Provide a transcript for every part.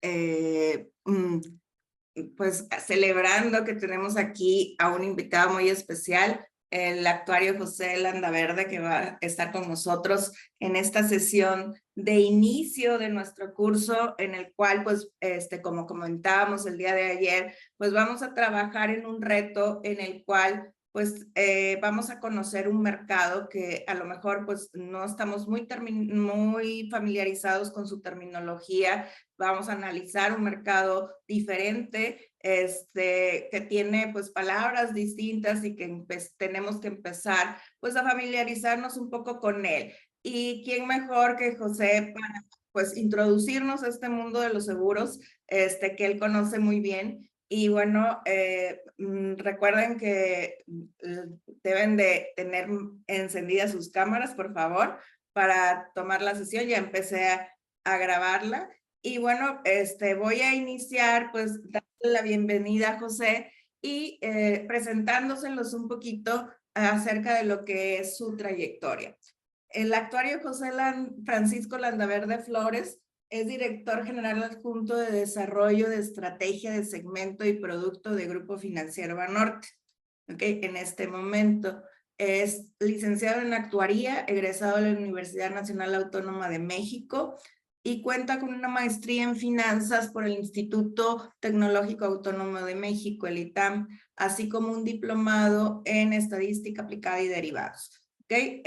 eh, mm, pues celebrando que tenemos aquí a un invitado muy especial, el actuario José Landaverde, que va a estar con nosotros en esta sesión de inicio de nuestro curso, en el cual, pues, como comentábamos el día de ayer, pues vamos a trabajar en un reto en el cual pues vamos a conocer un mercado que a lo mejor pues no estamos muy familiarizados con su terminología. Vamos a analizar un mercado diferente, que tiene pues palabras distintas y que tenemos que empezar pues a familiarizarnos un poco con él. ¿Y quién mejor que José para pues introducirnos a este mundo de los seguros, que él conoce muy bien? Y bueno, recuerden que deben de tener encendidas sus cámaras, por favor, para tomar la sesión. Ya empecé a grabarla. Y bueno, voy a iniciar pues dándole la bienvenida a José y presentándoselos un poquito acerca de lo que es su trayectoria. El actuario Francisco Landaverde Flores es director general adjunto de desarrollo de estrategia de segmento y producto de Grupo Financiero Banorte. ¿Okay? En este momento es licenciado en actuaría, egresado de la Universidad Nacional Autónoma de México y cuenta con una maestría en finanzas por el Instituto Tecnológico Autónomo de México, el ITAM, así como un diplomado en estadística aplicada y derivados. Okay.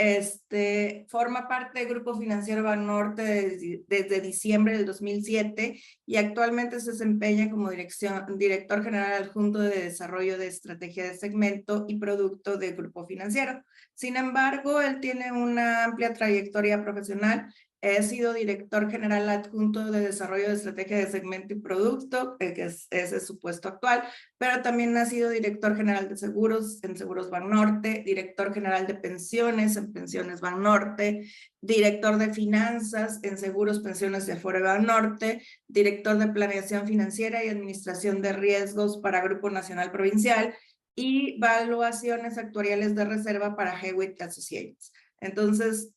Forma parte del Grupo Financiero Banorte desde diciembre del 2007 y actualmente se desempeña como director general adjunto de desarrollo de estrategia de segmento y producto del Grupo Financiero. Sin embargo, él tiene una amplia trayectoria profesional. He sido director general adjunto de desarrollo de estrategia de segmento y producto, ese es su puesto actual, pero también ha sido director general de seguros en Seguros Banorte, director general de pensiones en Pensiones Banorte, director de finanzas en Seguros Pensiones de Afore Banorte, director de planeación financiera y administración de riesgos para Grupo Nacional Provincial y evaluaciones actuariales de reserva para Hewitt Associates. Entonces,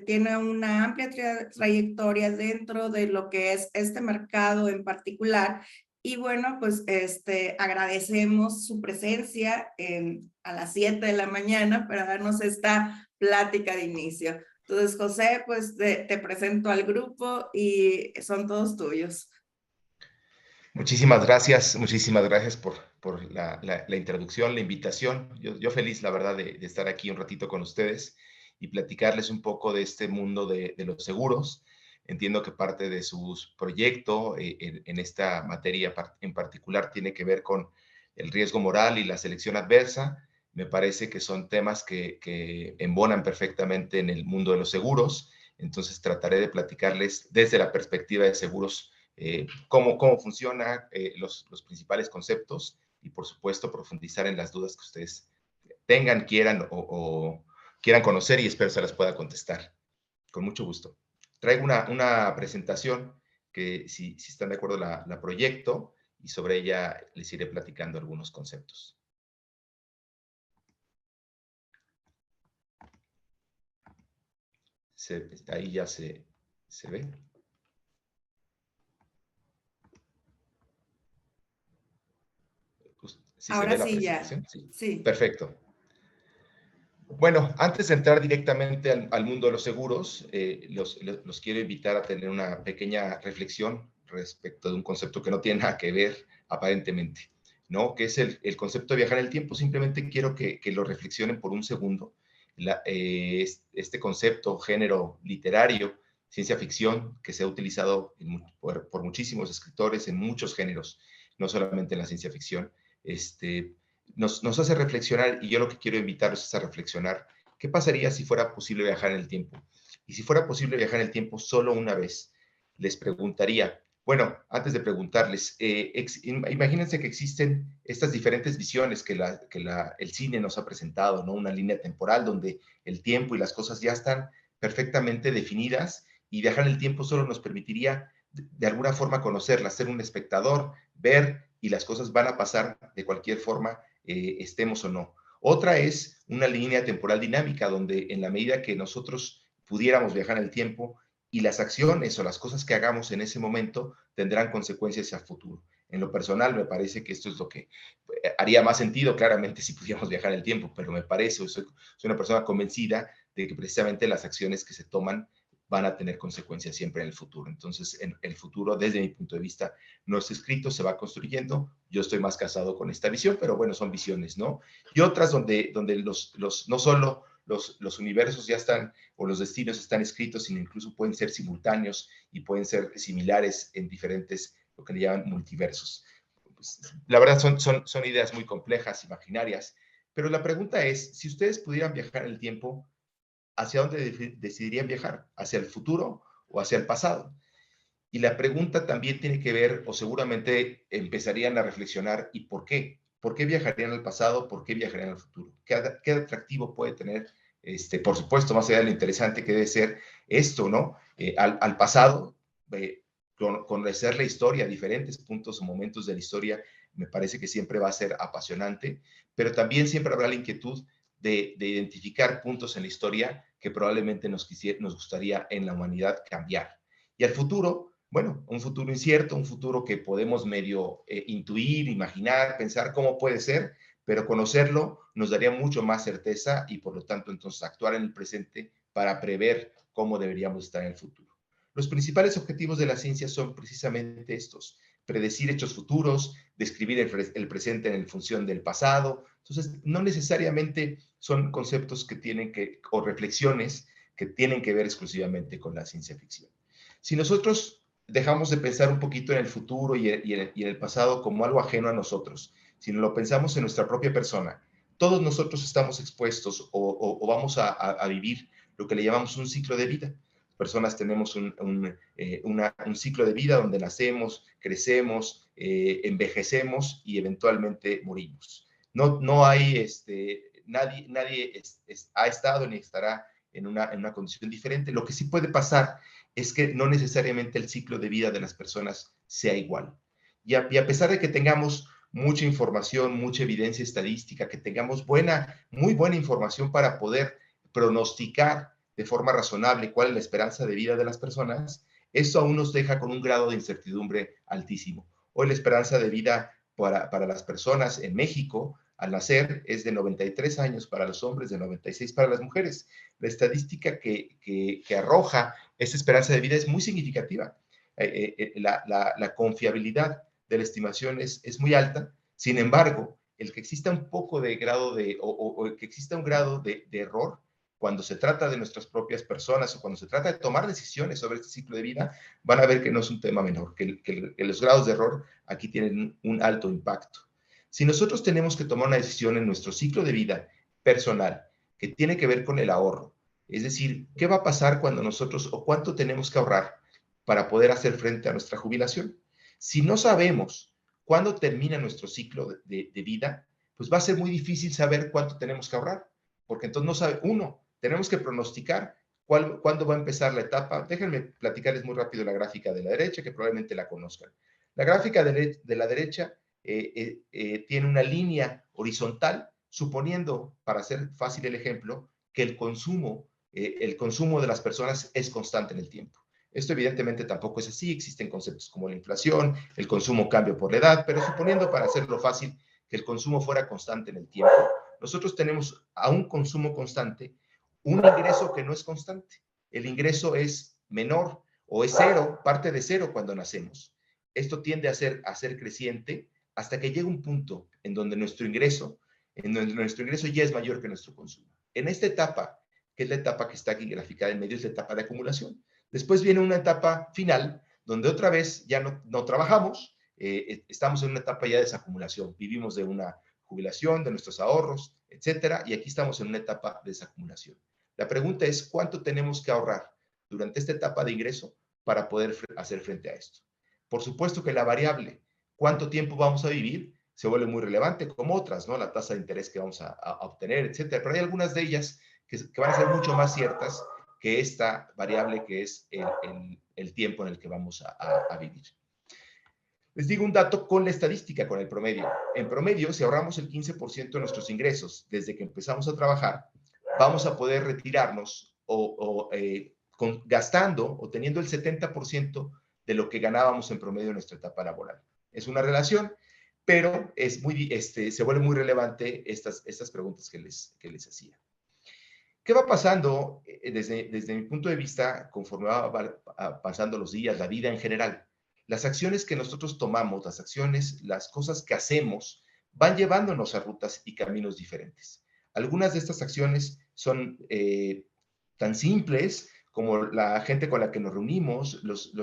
tiene una amplia trayectoria dentro de lo que es este mercado en particular. Y bueno, pues agradecemos su presencia a las 7 de la mañana para darnos esta plática de inicio. Entonces, José, pues te presento al grupo y son todos tuyos. Muchísimas gracias por la introducción, la invitación. Yo feliz, la verdad, de estar aquí un ratito con ustedes y platicarles un poco de este mundo de los seguros. Entiendo que parte de su proyecto en esta materia en particular tiene que ver con el riesgo moral y la selección adversa. Me parece que son temas que embonan perfectamente en el mundo de los seguros. Entonces trataré de platicarles desde la perspectiva de seguros cómo funciona, los principales conceptos y, por supuesto, profundizar en las dudas que ustedes tengan, o quieran conocer y espero se las pueda contestar. Con mucho gusto. Traigo una presentación que, si están de acuerdo, la proyecto y sobre ella les iré platicando algunos conceptos. Ahí ya se ve. ¿Sí se Ahora ve la sí ya, presentación? Sí. sí. Perfecto. Bueno, antes de entrar directamente al mundo de los seguros, los quiero invitar a tener una pequeña reflexión respecto de un concepto que no tiene nada que ver aparentemente, ¿no? Que es el concepto de viajar en el tiempo. Simplemente quiero que lo reflexionen por un segundo. Este concepto, género literario, ciencia ficción, que se ha utilizado por muchísimos escritores en muchos géneros, no solamente en la ciencia ficción, nos hace reflexionar, y yo lo que quiero invitarlos es a reflexionar. ¿Qué pasaría si fuera posible viajar en el tiempo? Y si fuera posible viajar en el tiempo solo una vez, les preguntaría, bueno, antes de preguntarles, imagínense que existen estas diferentes visiones que el cine nos ha presentado, ¿no? Una línea temporal donde el tiempo y las cosas ya están perfectamente definidas, y viajar en el tiempo solo nos permitiría de alguna forma conocerlas, ser un espectador, ver, y las cosas van a pasar de cualquier forma, estemos o no. Otra es una línea temporal dinámica, donde en la medida que nosotros pudiéramos viajar en el tiempo, y las acciones o las cosas que hagamos en ese momento tendrán consecuencias hacia el futuro. En lo personal, me parece que esto es lo que haría más sentido, claramente, si pudiéramos viajar en el tiempo, pero me parece, soy una persona convencida de que precisamente las acciones que se toman van a tener consecuencias siempre en el futuro. Entonces, en el futuro, desde mi punto de vista, no es escrito, se va construyendo. Yo estoy más casado con esta visión, pero bueno, son visiones, ¿no? Y otras donde no solo los universos ya están, o los destinos están escritos, sino incluso pueden ser simultáneos y pueden ser similares en diferentes, lo que le llaman multiversos. Pues, la verdad son ideas muy complejas, imaginarias, pero la pregunta es, si ustedes pudieran viajar en el tiempo, ¿hacia dónde decidirían viajar? ¿Hacia el futuro o hacia el pasado? Y la pregunta también tiene que ver, o seguramente empezarían a reflexionar, ¿y por qué? ¿Por qué viajarían al pasado? ¿Por qué viajarían al futuro? ¿Qué atractivo puede tener? Por supuesto, más allá de lo interesante que debe ser esto, ¿no? Al pasado, conocer la historia, diferentes puntos o momentos de la historia, me parece que siempre va a ser apasionante, pero también siempre habrá la inquietud de identificar puntos en la historia que probablemente nos gustaría en la humanidad cambiar. Y al futuro, bueno, un futuro incierto, un futuro que podemos medio intuir, imaginar, pensar cómo puede ser, pero conocerlo nos daría mucho más certeza y por lo tanto entonces actuar en el presente para prever cómo deberíamos estar en el futuro. Los principales objetivos de la ciencia son precisamente estos: predecir hechos futuros, describir el presente en función del pasado. Entonces, no necesariamente son conceptos que tienen que, o reflexiones que tienen que ver exclusivamente con la ciencia ficción. Si nosotros dejamos de pensar un poquito en el futuro y en el pasado como algo ajeno a nosotros, si lo pensamos en nuestra propia persona, todos nosotros estamos expuestos o vamos a vivir lo que le llamamos un ciclo de vida. Personas tenemos un ciclo de vida donde nacemos, crecemos, envejecemos y eventualmente morimos. No hay, nadie ha estado ni estará en una condición diferente. Lo que sí puede pasar es que no necesariamente el ciclo de vida de las personas sea igual. Y a pesar de que tengamos mucha información, mucha evidencia estadística, que tengamos muy buena información para poder pronosticar de forma razonable cuál es la esperanza de vida de las personas, eso aún nos deja con un grado de incertidumbre altísimo. Hoy la esperanza de vida para las personas en México al nacer es de 93 años para los hombres, de 96 para las mujeres. La estadística que arroja esa esperanza de vida es muy significativa. La confiabilidad de la estimación es muy alta. Sin embargo, el que exista un poco de grado o que exista un grado de error cuando se trata de nuestras propias personas o cuando se trata de tomar decisiones sobre este ciclo de vida, van a ver que no es un tema menor, que los grados de error aquí tienen un alto impacto. Si nosotros tenemos que tomar una decisión en nuestro ciclo de vida personal que tiene que ver con el ahorro, es decir, ¿qué va a pasar cuando nosotros o cuánto tenemos que ahorrar para poder hacer frente a nuestra jubilación? Si no sabemos cuándo termina nuestro ciclo de vida, pues va a ser muy difícil saber cuánto tenemos que ahorrar, porque entonces no sabe uno, tenemos que pronosticar cuándo va a empezar la etapa. Déjenme platicarles muy rápido la gráfica de la derecha, que probablemente la conozcan. La gráfica de la derecha tiene una línea horizontal, suponiendo, para hacer fácil el ejemplo, que el consumo de las personas es constante en el tiempo. Esto evidentemente tampoco es así, existen conceptos como la inflación, el consumo cambia por la edad, pero suponiendo, para hacerlo fácil, que el consumo fuera constante en el tiempo, nosotros tenemos a un consumo constante un ingreso que no es constante. El ingreso es menor o es cero, parte de cero cuando nacemos. Esto tiende a ser creciente hasta que llega un punto en donde nuestro ingreso ya es mayor que nuestro consumo. En esta etapa, que es la etapa que está aquí graficada en medio, es la etapa de acumulación. Después viene una etapa final, donde otra vez ya no trabajamos, estamos en una etapa ya de desacumulación, vivimos de una jubilación, de nuestros ahorros, etcétera, y aquí estamos en una etapa de desacumulación. La pregunta es, ¿cuánto tenemos que ahorrar durante esta etapa de ingreso para poder hacer frente a esto? Por supuesto que la variable, ¿cuánto tiempo vamos a vivir?, se vuelve muy relevante, como otras, ¿no? La tasa de interés que vamos a obtener, etcétera. Pero hay algunas de ellas que van a ser mucho más ciertas que esta variable que es el tiempo en el que vamos a vivir. Les digo un dato con la estadística, con el promedio. En promedio, si ahorramos el 15% de nuestros ingresos desde que empezamos a trabajar, vamos a poder retirarnos gastando o teniendo el 70% de lo que ganábamos en promedio en nuestra etapa laboral. Es una relación, pero se vuelve muy relevante estas preguntas que les hacía. ¿Qué va pasando desde mi punto de vista conforme va pasando los días, la vida en general? Las acciones que nosotros tomamos, las acciones, las cosas que hacemos, van llevándonos a rutas y caminos diferentes. Algunas de estas acciones son tan simples como la gente con la que nos reunimos, los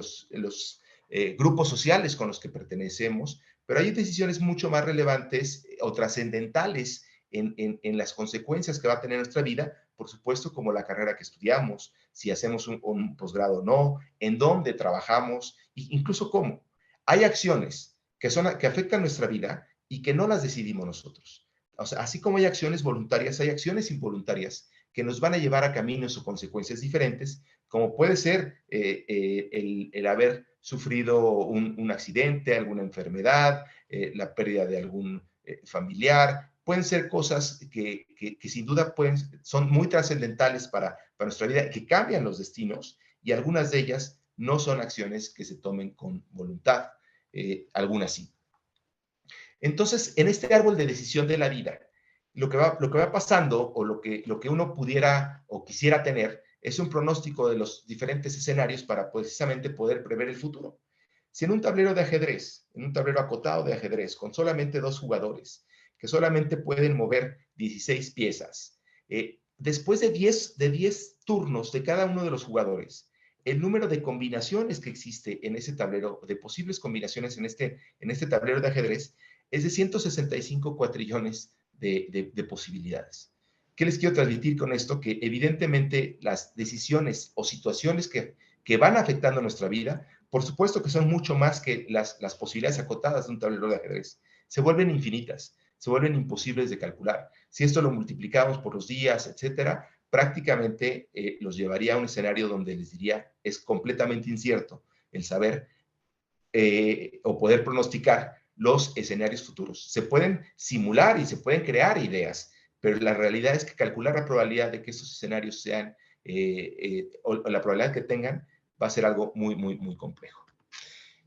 grupos sociales con los que pertenecemos, pero hay decisiones mucho más relevantes o trascendentales en las consecuencias que va a tener nuestra vida, por supuesto, como la carrera que estudiamos, si hacemos un posgrado o no, en dónde trabajamos, e incluso cómo. Hay acciones que afectan nuestra vida y que no las decidimos nosotros. O sea, así como hay acciones voluntarias, hay acciones involuntarias que nos van a llevar a caminos o consecuencias diferentes, como puede ser el haber sufrido un accidente, alguna enfermedad, la pérdida de algún familiar. Pueden ser cosas que sin duda son muy trascendentales para nuestra vida, que cambian los destinos, y algunas de ellas no son acciones que se tomen con voluntad, algunas sí. Entonces, en este árbol de decisión de la vida, lo que va pasando o lo que uno pudiera o quisiera tener es un pronóstico de los diferentes escenarios para precisamente poder prever el futuro. Si en un tablero de ajedrez, en un tablero acotado de ajedrez, con solamente 2 jugadores, que solamente pueden mover 16 piezas, después de 10 turnos de cada uno de los jugadores, el número de combinaciones que existe en ese tablero, de posibles combinaciones en este tablero de ajedrez, es de 165 cuatrillones de posibilidades. ¿Qué les quiero transmitir con esto? Que evidentemente las decisiones o situaciones que van afectando nuestra vida, por supuesto que son mucho más que las posibilidades acotadas de un tablero de ajedrez. Se vuelven infinitas, se vuelven imposibles de calcular. Si esto lo multiplicamos por los días, etcétera, prácticamente los llevaría a un escenario donde les diría es completamente incierto el saber o poder pronosticar los escenarios futuros. Se pueden simular y se pueden crear ideas, pero la realidad es que calcular la probabilidad de que estos escenarios sean o la probabilidad que tengan va a ser algo muy, muy, muy complejo.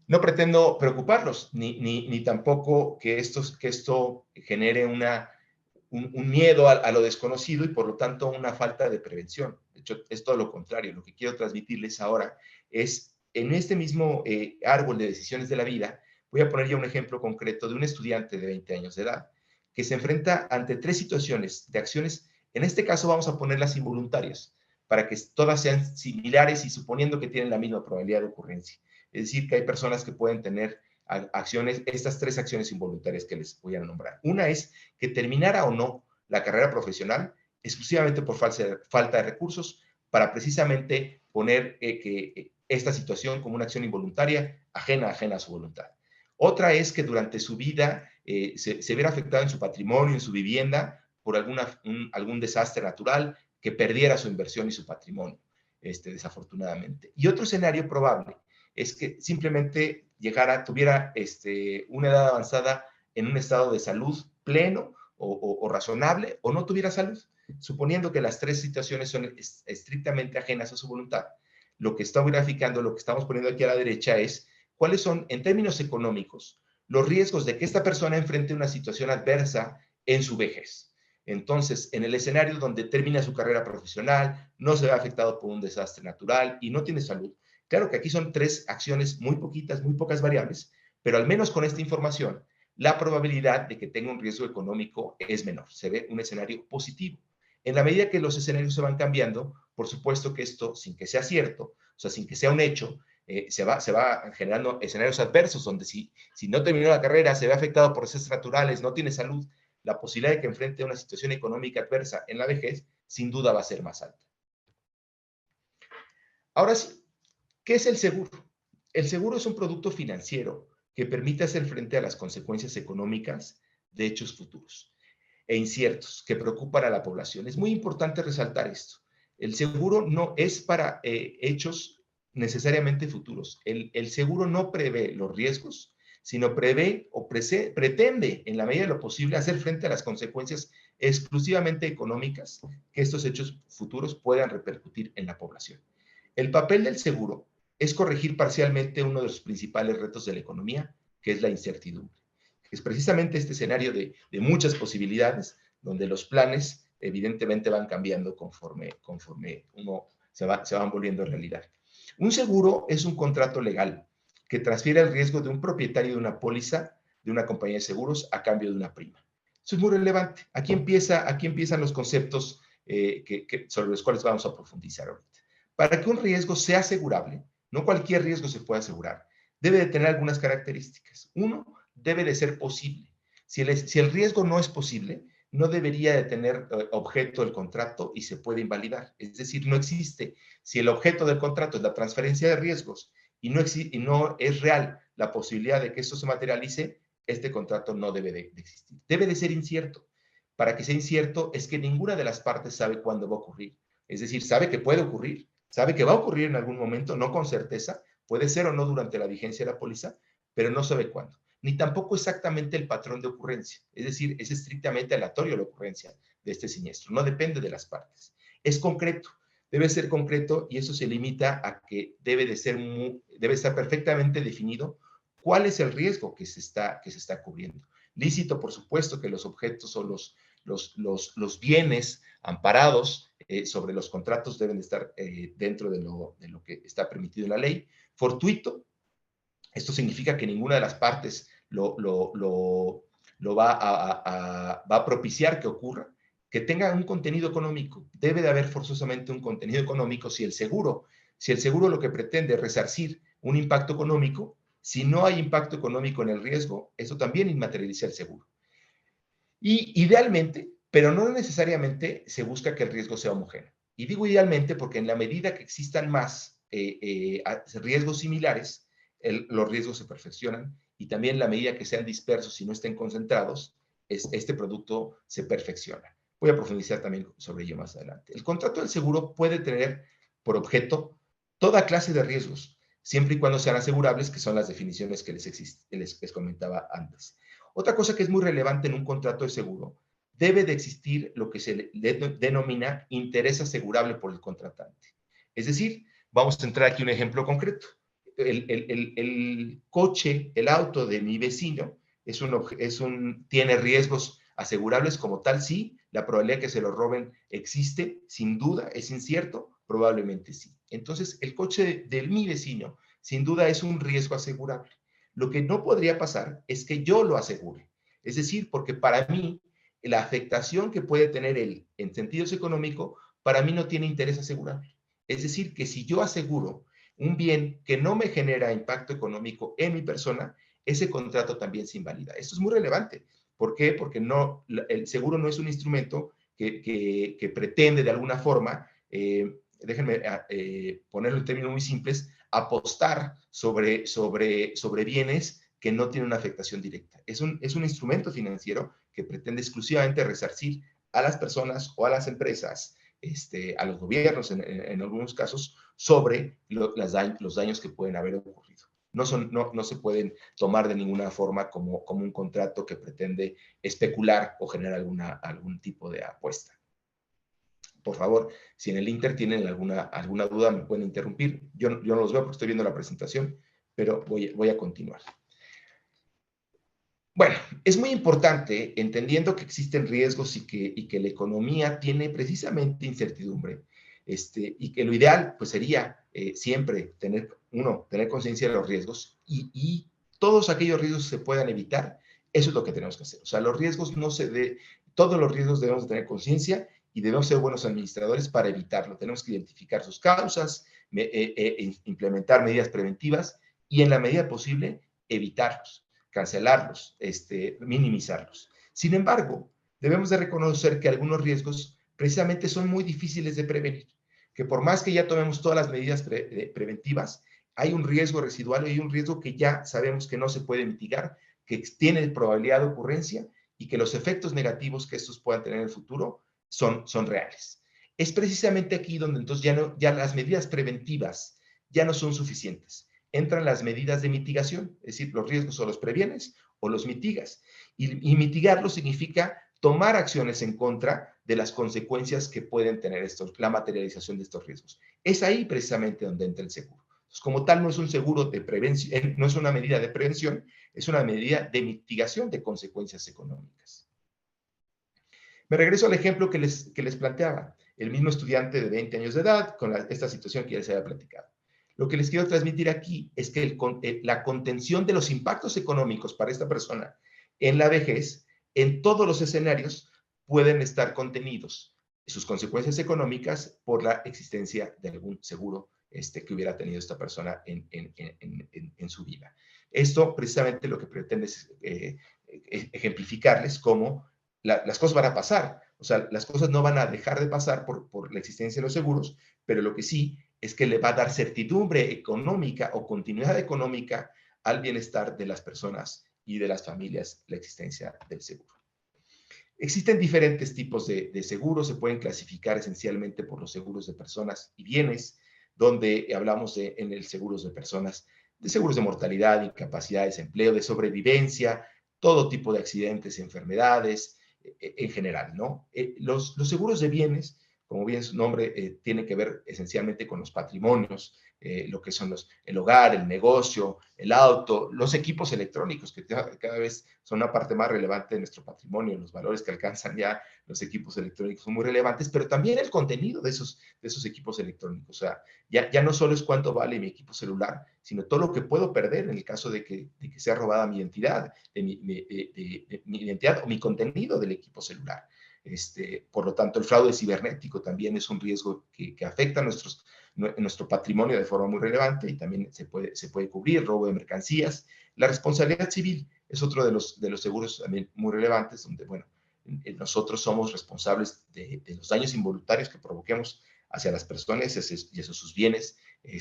No pretendo preocuparlos, ni tampoco que esto genere un miedo a lo desconocido y por lo tanto una falta de prevención. De hecho, es todo lo contrario. Lo que quiero transmitirles ahora es, en este mismo árbol de decisiones de la vida, voy a poner ya un ejemplo concreto de un estudiante de 20 años de edad que se enfrenta ante 3 situaciones de acciones. En este caso vamos a ponerlas involuntarias, para que todas sean similares y suponiendo que tienen la misma probabilidad de ocurrencia. Es decir, que hay personas que pueden tener estas 3 acciones involuntarias que les voy a nombrar. Una es que terminara o no la carrera profesional exclusivamente por falta de recursos, para precisamente poner esta situación como una acción involuntaria, ajena a su voluntad. Otra es que durante su vida se viera afectado en su patrimonio, en su vivienda, por algún desastre natural, que perdiera su inversión y su patrimonio, desafortunadamente. Y otro escenario probable es que simplemente tuviera una edad avanzada en un estado de salud pleno o razonable, o no tuviera salud, suponiendo que las 3 situaciones son estrictamente ajenas a su voluntad. Lo que está graficando, lo que estamos poniendo aquí a la derecha es cuáles son, en términos económicos, los riesgos de que esta persona enfrente una situación adversa en su vejez. Entonces, en el escenario donde termina su carrera profesional, no se ve afectado por un desastre natural y no tiene salud, claro que aquí son 3 acciones muy poquitas, muy pocas variables, pero al menos con esta información, la probabilidad de que tenga un riesgo económico es menor. Se ve un escenario positivo. En la medida que los escenarios se van cambiando, por supuesto que esto, sin que sea cierto, o sea, sin que sea un hecho, se va generando escenarios adversos donde si no terminó la carrera, se ve afectado por desastres naturales, no tiene salud, la posibilidad de que enfrente una situación económica adversa en la vejez, sin duda va a ser más alta. Ahora sí, ¿qué es el seguro? El seguro es un producto financiero que permite hacer frente a las consecuencias económicas de hechos futuros e inciertos que preocupan a la población. Es muy importante resaltar esto. El seguro no es para hechos necesariamente futuros. El seguro no prevé los riesgos, sino prevé o pretende, en la medida de lo posible, hacer frente a las consecuencias exclusivamente económicas que estos hechos futuros puedan repercutir en la población. El papel del seguro es corregir parcialmente uno de los principales retos de la economía, que es la incertidumbre. Es precisamente este escenario de muchas posibilidades, donde los planes evidentemente van cambiando conforme uno se van volviendo realidad. Un seguro es un contrato legal que transfiere el riesgo de un propietario de una póliza de una compañía de seguros a cambio de una prima. Eso es muy relevante. Aquí empiezan los conceptos sobre los cuales vamos a profundizar ahorita. Para que un riesgo sea asegurable, no cualquier riesgo se puede asegurar, debe de tener algunas características. Uno, debe de ser posible. Si el riesgo no es posible, no debería de tener objeto el contrato y se puede invalidar. Es decir, no existe. Si el objeto del contrato es la transferencia de riesgos y no es real la posibilidad de que esto se materialice, este contrato no debe de existir. Debe de ser incierto. Para que sea incierto es que ninguna de las partes sabe cuándo va a ocurrir. Es decir, sabe que puede ocurrir, sabe que va a ocurrir en algún momento, no con certeza, puede ser o no durante la vigencia de la póliza, pero no sabe cuándo. Ni tampoco exactamente el patrón de ocurrencia. Es decir, es estrictamente aleatorio la ocurrencia de este siniestro. No depende de las partes. Es concreto. Debe ser concreto y eso se limita a que debe estar perfectamente definido cuál es el riesgo que se está cubriendo. Lícito, por supuesto, que los objetos o los bienes amparados sobre los contratos deben de estar dentro de lo que está permitido en la ley. Fortuito, esto significa que ninguna de las partes lo va a propiciar que ocurra, que tenga un contenido económico. Debe de haber forzosamente un contenido económico si el seguro lo que pretende es resarcir un impacto económico, si no hay impacto económico en el riesgo, eso también inmaterializa el seguro. Y idealmente, pero no necesariamente, se busca que el riesgo sea homogéneo. Y digo idealmente porque en la medida que existan más riesgos similares, los riesgos se perfeccionan y también en la medida que sean dispersos y no estén concentrados, este producto se perfecciona. Voy a profundizar también sobre ello más adelante. El contrato del seguro puede tener por objeto toda clase de riesgos, siempre y cuando sean asegurables, que son las definiciones que les comentaba antes. Otra cosa que es muy relevante en un contrato de seguro, debe de existir lo que se denomina interés asegurable por el contratante. Es decir, vamos a entrar aquí un ejemplo concreto. El coche, el auto de mi vecino tiene riesgos asegurables como tal, sí. La probabilidad de que se lo roben existe, sin duda, es incierto, probablemente sí. Entonces, el coche de mi vecino, sin duda, es un riesgo asegurable. Lo que no podría pasar es que yo lo asegure. Es decir, porque para mí, la afectación que puede tener él en sentidos económicos, para mí no tiene interés asegurable. Es decir, que si yo aseguro un bien que no me genera impacto económico en mi persona, ese contrato también se invalida. Esto es muy relevante. ¿Por qué? Porque el seguro no es un instrumento que pretende de alguna forma, déjenme ponerlo en términos muy simples, apostar sobre bienes que no tienen una afectación directa. Es un instrumento financiero que pretende exclusivamente resarcir a las personas o a las empresas, a los gobiernos en algunos casos, sobre los daños que pueden haber ocurrido. No se pueden tomar de ninguna forma como un contrato que pretende especular o generar algún tipo de apuesta. Por favor, si en el Inter tienen alguna duda, me pueden interrumpir. Yo no los veo porque estoy viendo la presentación, pero voy a continuar. Bueno, es muy importante, entendiendo que existen riesgos y que la economía tiene precisamente incertidumbre, y que lo ideal pues sería siempre tener conciencia de los riesgos y todos aquellos riesgos que se puedan evitar, eso es lo que tenemos que hacer. O sea, todos los riesgos debemos tener conciencia y debemos ser buenos administradores para evitarlo. Tenemos que identificar sus causas, implementar medidas preventivas y en la medida posible evitarlos, cancelarlos, minimizarlos. Sin embargo, debemos de reconocer que algunos riesgos precisamente son muy difíciles de prevenir, que por más que ya tomemos todas las medidas preventivas, hay un riesgo residual y hay un riesgo que ya sabemos que no se puede mitigar, que tiene probabilidad de ocurrencia y que los efectos negativos que estos puedan tener en el futuro son reales. Es precisamente aquí donde entonces ya las medidas preventivas ya no son suficientes. Entran las medidas de mitigación, es decir, los riesgos o los previenes o los mitigas. Y mitigarlo significa tomar acciones en contra de las consecuencias que pueden tener la materialización de estos riesgos. Es ahí precisamente donde entra el seguro. Entonces, como tal, no es un seguro de prevención, no es una medida de prevención, es una medida de mitigación de consecuencias económicas. Me regreso al ejemplo que les planteaba, el mismo estudiante de 20 años de edad con esta situación que ya les había platicado. Lo que les quiero transmitir aquí es que la contención de los impactos económicos para esta persona en la vejez, en todos los escenarios, pueden estar contenidos sus consecuencias económicas por la existencia de algún seguro que hubiera tenido esta persona en su vida. Esto precisamente lo que pretende es ejemplificarles cómo las cosas van a pasar. O sea, las cosas no van a dejar de pasar por la existencia de los seguros, pero lo que sí es que le va a dar certidumbre económica o continuidad económica al bienestar de las personas y de las familias la existencia del seguro. Existen diferentes tipos de seguros, se pueden clasificar esencialmente por los seguros de personas y bienes, donde hablamos en el seguros de personas, de seguros de mortalidad, incapacidad, desempleo, de sobrevivencia, todo tipo de accidentes, enfermedades, en general, ¿no? Los seguros de bienes, como bien su nombre, tiene que ver esencialmente con los patrimonios, lo que son el hogar, el negocio, el auto, los equipos electrónicos, que cada vez son una parte más relevante de nuestro patrimonio, los valores que alcanzan ya los equipos electrónicos son muy relevantes, pero también el contenido de esos equipos electrónicos. O sea, ya no solo es cuánto vale mi equipo celular, sino todo lo que puedo perder en el caso de que sea robada mi identidad, de mi identidad o mi contenido del equipo celular. Por lo tanto, el fraude cibernético también es un riesgo que afecta a nuestro patrimonio de forma muy relevante y también se puede cubrir el robo de mercancías. La responsabilidad civil es otro de los seguros también muy relevantes, donde, bueno, nosotros somos responsables de los daños involuntarios que provoquemos hacia las personas y hacia sus bienes, y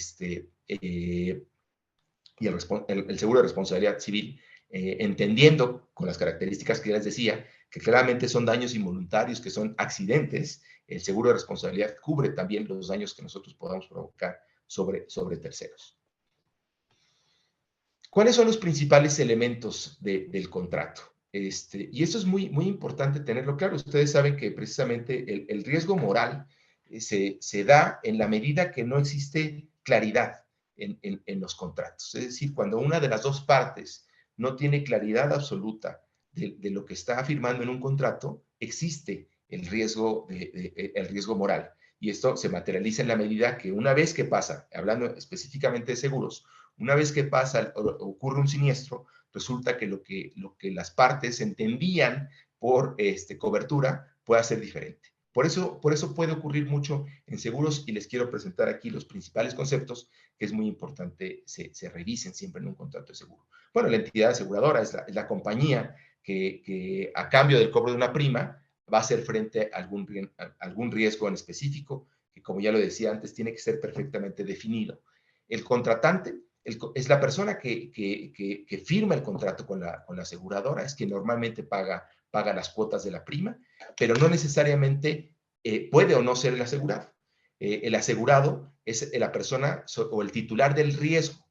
el seguro de responsabilidad civil, entendiendo con las características que ya les decía, que claramente son daños involuntarios, que son accidentes. El seguro de responsabilidad cubre también los daños que nosotros podamos provocar sobre terceros. ¿Cuáles son los principales elementos del contrato? Y esto es muy, muy importante tenerlo claro. Ustedes saben que precisamente el riesgo moral se da en la medida que no existe claridad en los contratos. Es decir, cuando una de las dos partes no tiene claridad absoluta de lo que está afirmando en un contrato, existe el riesgo moral. Y esto se materializa en la medida que una vez que pasa, hablando específicamente de seguros, una vez que pasa, ocurre un siniestro, resulta que lo que las partes entendían por cobertura puede ser diferente. Por eso puede ocurrir mucho en seguros y les quiero presentar aquí los principales conceptos que es muy importante se revisen siempre en un contrato de seguro. Bueno, la entidad aseguradora es la compañía que a cambio del cobro de una prima va a hacer frente a algún riesgo en específico, que como ya lo decía antes, tiene que ser perfectamente definido. El contratante es la persona que firma el contrato con la aseguradora, es quien normalmente paga las cuotas de la prima, pero no necesariamente puede o no ser el asegurado. El asegurado es la persona o el titular del riesgo.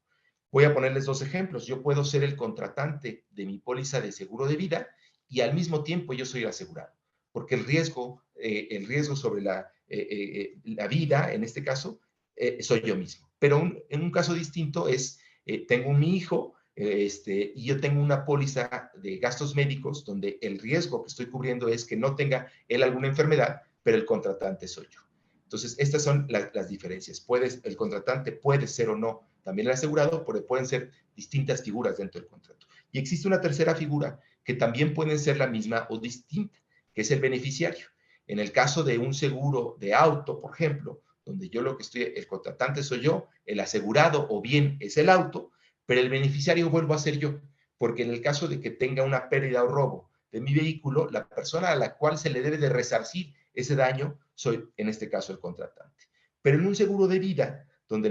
Voy a ponerles dos ejemplos. Yo puedo ser el contratante de mi póliza de seguro de vida y al mismo tiempo yo soy el asegurado, porque el riesgo sobre la vida, en este caso, soy yo mismo. Pero en un caso distinto es, tengo mi hijo y yo tengo una póliza de gastos médicos donde el riesgo que estoy cubriendo es que no tenga él alguna enfermedad, pero el contratante soy yo. Entonces, estas son las diferencias. El contratante puede ser o no también el asegurado, pero pueden ser distintas figuras dentro del contrato. Y existe una tercera figura que también pueden ser la misma o distinta, que es el beneficiario. En el caso de un seguro de auto, por ejemplo, donde yo el contratante soy yo, el asegurado o bien es el auto, pero el beneficiario vuelvo a ser yo, porque en el caso de que tenga una pérdida o robo de mi vehículo, la persona a la cual se le debe de resarcir ese daño soy, en este caso, el contratante. Pero en un seguro de vida, donde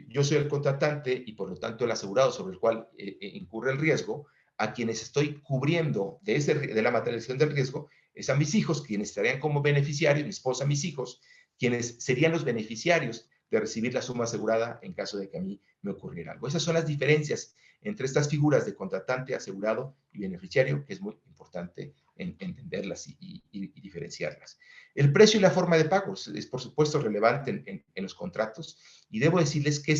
yo soy el contratante y por lo tanto el asegurado sobre el cual incurre el riesgo, a quienes estoy cubriendo de la materialización del riesgo es a mis hijos, quienes estarían como beneficiarios, mi esposa, mis hijos, quienes serían los beneficiarios de recibir la suma asegurada en caso de que a mí me ocurriera algo. Esas son las diferencias entre estas figuras de contratante, asegurado y beneficiario, que es muy importante entenderlas y diferenciarlas. El precio y la forma de pago es por supuesto relevante en los contratos, y debo decirles que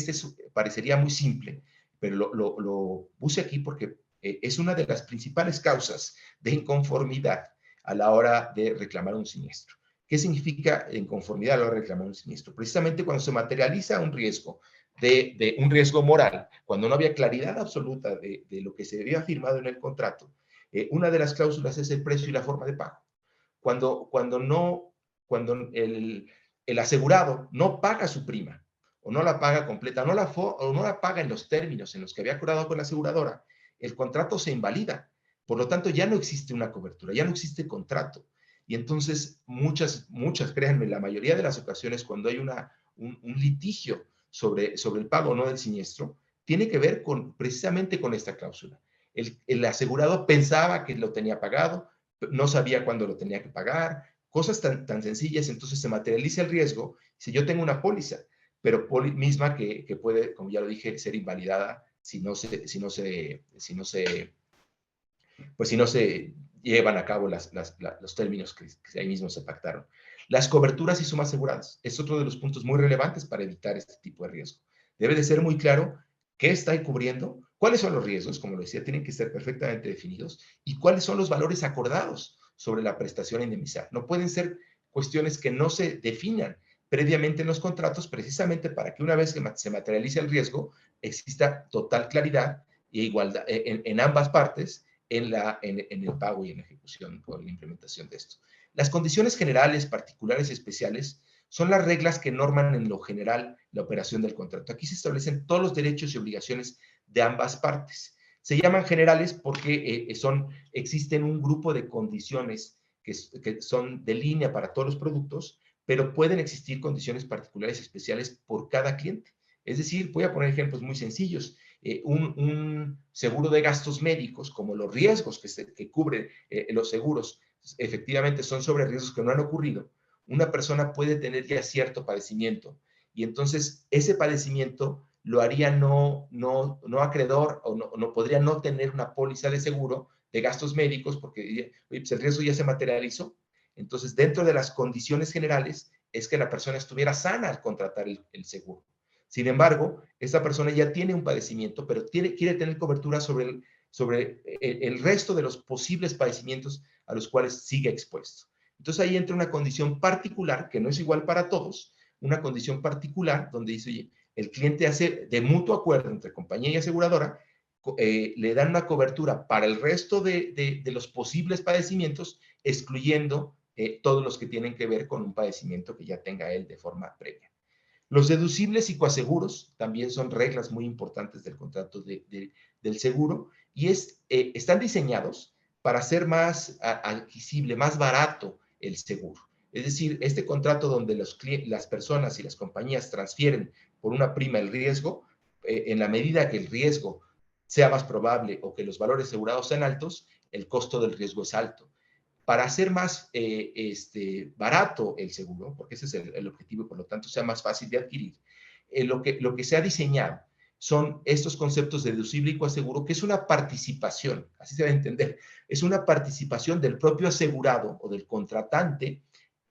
parecería muy simple, pero lo puse aquí porque es una de las principales causas de inconformidad a la hora de reclamar un siniestro. ¿Qué significa inconformidad a la hora de reclamar un siniestro? Precisamente cuando se materializa un riesgo, de un riesgo moral, cuando no había claridad absoluta de lo que se había firmado en el contrato, una de las cláusulas es el precio y la forma de pago. Cuando el asegurado no paga su prima, o no la paga completa, o no la paga en los términos en los que había acordado con la aseguradora, el contrato se invalida. Por lo tanto, ya no existe una cobertura, ya no existe contrato. Y entonces, créanme, la mayoría de las ocasiones, cuando hay un litigio sobre el pago o no del siniestro, tiene que ver precisamente con esta cláusula. El asegurado pensaba que lo tenía pagado, no sabía cuándo lo tenía que pagar, cosas tan sencillas. Entonces se materializa el riesgo si yo tengo una póliza, pero misma que puede, como ya lo dije, ser invalidada si no se llevan a cabo los términos que ahí mismo se pactaron. Las coberturas y sumas aseguradas es otro de los puntos muy relevantes para evitar este tipo de riesgo. Debe de ser muy claro qué está cubriendo, cuáles son los riesgos, como lo decía, tienen que ser perfectamente definidos, y cuáles son los valores acordados sobre la prestación a indemnizar. No pueden ser cuestiones que no se definan previamente en los contratos, precisamente para que una vez que se materialice el riesgo, exista total claridad e igualdad en ambas partes en el pago y en la ejecución o en la implementación de esto. Las condiciones generales, particulares y especiales son las reglas que norman en lo general la operación del contrato. Aquí se establecen todos los derechos y obligaciones de ambas partes. Se llaman generales porque existen un grupo de condiciones que son de línea para todos los productos, pero pueden existir condiciones particulares y especiales por cada cliente. Es decir, voy a poner ejemplos muy sencillos. Un seguro de gastos médicos, como los riesgos que cubren los seguros, efectivamente son sobre riesgos que no han ocurrido. Una persona puede tener ya cierto padecimiento, y entonces ese padecimiento lo haría no acreedor, o no podría no tener una póliza de seguro de gastos médicos, porque oye, pues el riesgo ya se materializó. Entonces, dentro de las condiciones generales es que la persona estuviera sana al contratar el seguro. Sin embargo, esta persona ya tiene un padecimiento, pero quiere tener cobertura sobre el resto de los posibles padecimientos a los cuales sigue expuesto. Entonces ahí entra una condición particular, que no es igual para todos, una condición particular donde dice, oye, el cliente hace de mutuo acuerdo entre compañía y aseguradora, le dan una cobertura para el resto de los posibles padecimientos, excluyendo todos los que tienen que ver con un padecimiento que ya tenga él de forma previa. Los deducibles y coaseguros también son reglas muy importantes del contrato del seguro, y están diseñados para hacer más adquisible, más barato el seguro. Es decir, este contrato donde las personas y las compañías transfieren por una prima el riesgo, en la medida que el riesgo sea más probable o que los valores asegurados sean altos, el costo del riesgo es alto. Para hacer más barato el seguro, porque ese es el objetivo y por lo tanto sea más fácil de adquirir, lo que se ha diseñado son estos conceptos de deducible y coaseguro, que es una participación, así se va a entender, es una participación del propio asegurado o del contratante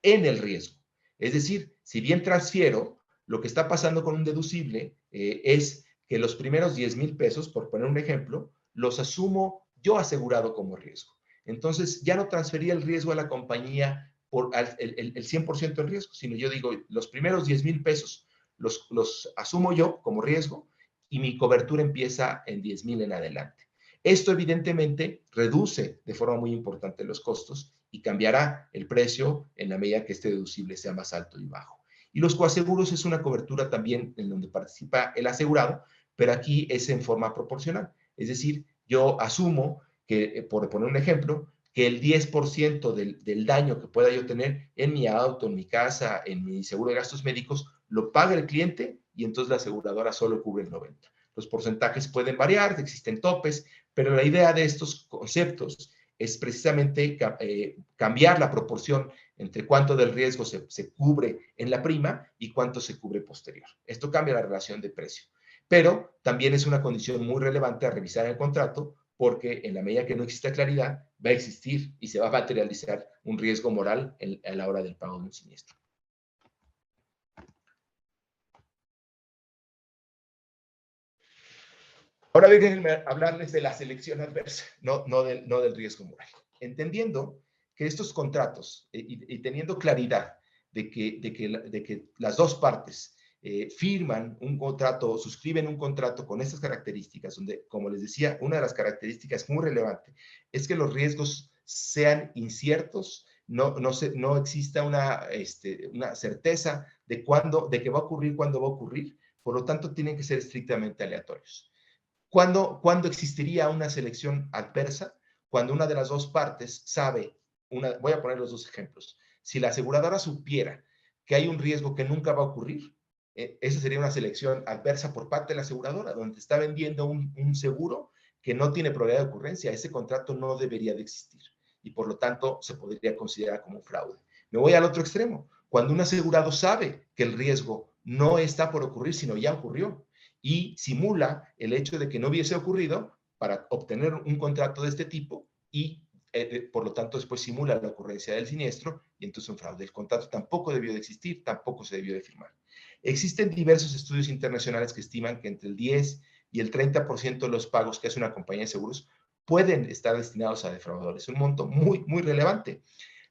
en el riesgo. Es decir, si bien transfiero, lo que está pasando con un deducible es que los primeros 10,000 pesos, por poner un ejemplo, los asumo yo asegurado como riesgo. Entonces, ya no transfería el riesgo a la compañía por el 100% del riesgo, sino yo digo, los primeros 10,000 pesos los asumo yo como riesgo, y mi cobertura empieza en 10,000 en adelante. Esto evidentemente reduce de forma muy importante los costos y cambiará el precio en la medida que este deducible sea más alto y bajo. Y los coaseguros es una cobertura también en donde participa el asegurado, pero aquí es en forma proporcional. Es decir, yo asumo que, por poner un ejemplo, que el 10% del daño que pueda yo tener en mi auto, en mi casa, en mi seguro de gastos médicos, lo paga el cliente, y entonces la aseguradora solo cubre el 90%. Los porcentajes pueden variar, existen topes, pero la idea de estos conceptos es precisamente cambiar la proporción entre cuánto del riesgo se cubre en la prima y cuánto se cubre posterior. Esto cambia la relación de precio. Pero también es una condición muy relevante a revisar en el contrato, porque en la medida que no exista claridad, va a existir y se va a materializar un riesgo moral a la hora del pago de un siniestro. Ahora déjenme hablarles de la selección adversa, no del riesgo moral. Entendiendo que estos contratos y teniendo claridad de que las dos partes firman un contrato o suscriben un contrato con estas características, donde, como les decía, una de las características muy relevantes es que los riesgos sean inciertos, no exista una certeza de que va a ocurrir, cuándo va a ocurrir, por lo tanto tienen que ser estrictamente aleatorios. ¿Cuándo existiría una selección adversa? Cuando una de las dos partes sabe, voy a poner los dos ejemplos. Si la aseguradora supiera que hay un riesgo que nunca va a ocurrir, esa sería una selección adversa por parte de la aseguradora, donde está vendiendo un seguro que no tiene probabilidad de ocurrencia. Ese contrato no debería de existir y por lo tanto se podría considerar como fraude. Me voy al otro extremo. Cuando un asegurado sabe que el riesgo no está por ocurrir, sino ya ocurrió, y simula el hecho de que no hubiese ocurrido para obtener un contrato de este tipo y por lo tanto después simula la ocurrencia del siniestro y entonces un fraude. El contrato tampoco debió de existir, tampoco se debió de firmar. Existen diversos estudios internacionales que estiman que entre el 10 y el 30% de los pagos que hace una compañía de seguros pueden estar destinados a defraudadores. Un monto muy, muy relevante.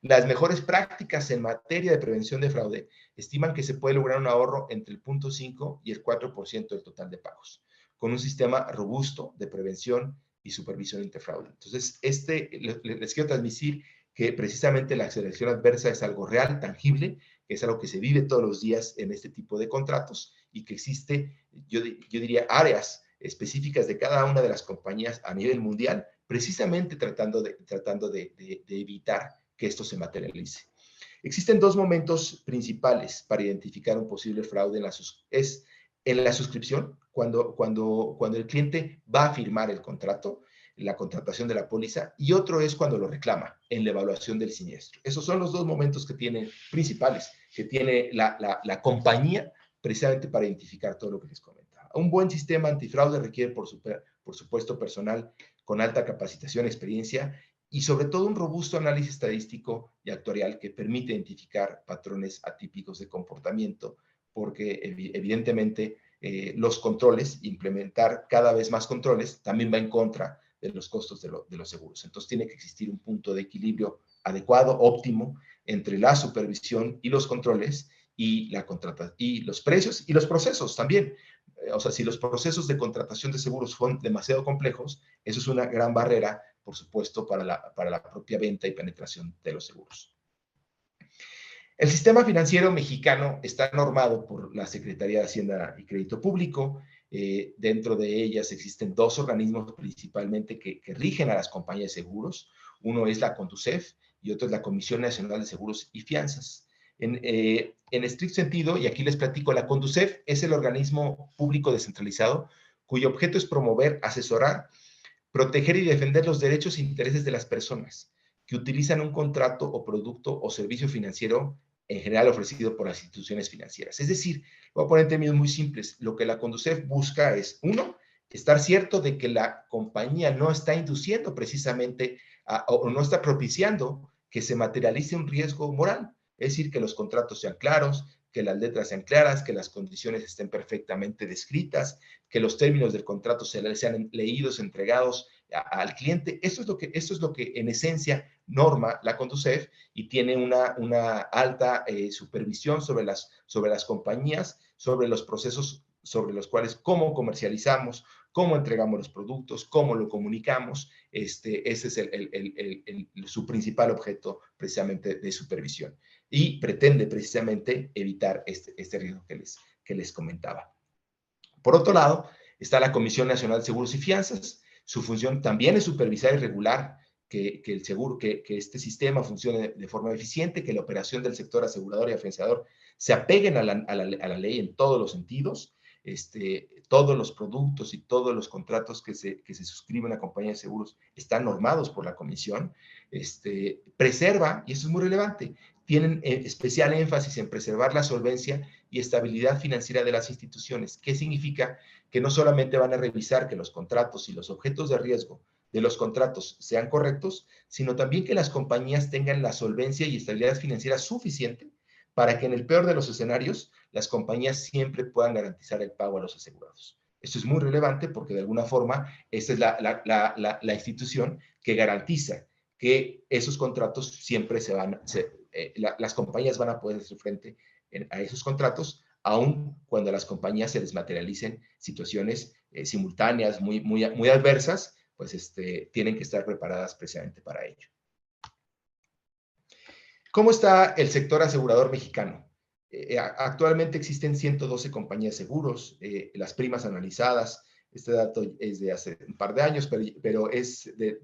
Las mejores prácticas en materia de prevención de fraude estiman que se puede lograr un ahorro entre el 0.5 y el 4% del total de pagos, con un sistema robusto de prevención y supervisión antifraude. Entonces, les quiero transmitir que precisamente la selección adversa es algo real, tangible, que es algo que se vive todos los días en este tipo de contratos y que existe, yo diría, áreas específicas de cada una de las compañías a nivel mundial, precisamente tratando de evitar que esto se materialice. Existen dos momentos principales para identificar un posible fraude es en la suscripción, cuando el cliente va a firmar el contrato, la contratación de la póliza, y otro es cuando lo reclama, en la evaluación del siniestro. Esos son los dos momentos principales que tiene la compañía precisamente para identificar todo lo que les comentaba. Un buen sistema antifraude requiere, por supuesto, personal con alta capacitación, experiencia y sobre todo un robusto análisis estadístico y actuarial que permite identificar patrones atípicos de comportamiento, porque evidentemente los controles, implementar cada vez más controles, también va en contra de los costos de los seguros. Entonces tiene que existir un punto de equilibrio adecuado, óptimo, entre la supervisión y los controles y los precios y los procesos también. O sea, si los procesos de contratación de seguros son demasiado complejos, eso es una gran barrera, por supuesto, para la propia venta y penetración de los seguros. El sistema financiero mexicano está normado por la Secretaría de Hacienda y Crédito Público. Dentro de ellas existen dos organismos principalmente que rigen a las compañías de seguros. Uno es la CONDUCEF y otro es la Comisión Nacional de Seguros y Fianzas. En estricto sentido, y aquí les platico, la CONDUCEF es el organismo público descentralizado cuyo objeto es promover, asesorar, proteger y defender los derechos e intereses de las personas que utilizan un contrato o producto o servicio financiero en general ofrecido por las instituciones financieras. Es decir, voy a poner en términos muy simples, lo que la CONDUCEF busca es, uno, estar cierto de que la compañía no está induciendo precisamente o no está propiciando que se materialice un riesgo moral. Es decir, que los contratos sean claros, que las letras sean claras, que las condiciones estén perfectamente descritas, que los términos del contrato sean leídos, entregados al cliente. Eso es lo que en esencia norma la CONDUCEF y tiene una alta supervisión sobre las compañías, sobre los procesos sobre los cuales cómo comercializamos, cómo entregamos los productos, cómo lo comunicamos. Ese es su principal objeto precisamente de supervisión y pretende precisamente evitar este riesgo que les comentaba. Por otro lado, está la Comisión Nacional de Seguros y Fianzas. Su función también es supervisar y regular que este sistema funcione de forma eficiente, que la operación del sector asegurador y afianzador se apeguen a la ley en todos los sentidos. Todos los productos y todos los contratos que se suscriben a compañías de seguros están normados por la comisión. Preserva, y eso es muy relevante, tienen especial énfasis en preservar la solvencia y estabilidad financiera de las instituciones. ¿Qué significa? Que no solamente van a revisar que los contratos y los objetos de riesgo de los contratos sean correctos, sino también que las compañías tengan la solvencia y estabilidad financiera suficiente para que en el peor de los escenarios las compañías siempre puedan garantizar el pago a los asegurados. Esto es muy relevante porque de alguna forma esta es la institución que garantiza que esos contratos siempre las compañías van a poder hacer frente a esos contratos, aun cuando a las compañías se les materialicen situaciones simultáneas muy adversas, pues tienen que estar preparadas precisamente para ello. ¿Cómo está el sector asegurador mexicano? Actualmente existen 112 compañías de seguros, las primas analizadas, este dato es de hace un par de años, pero es de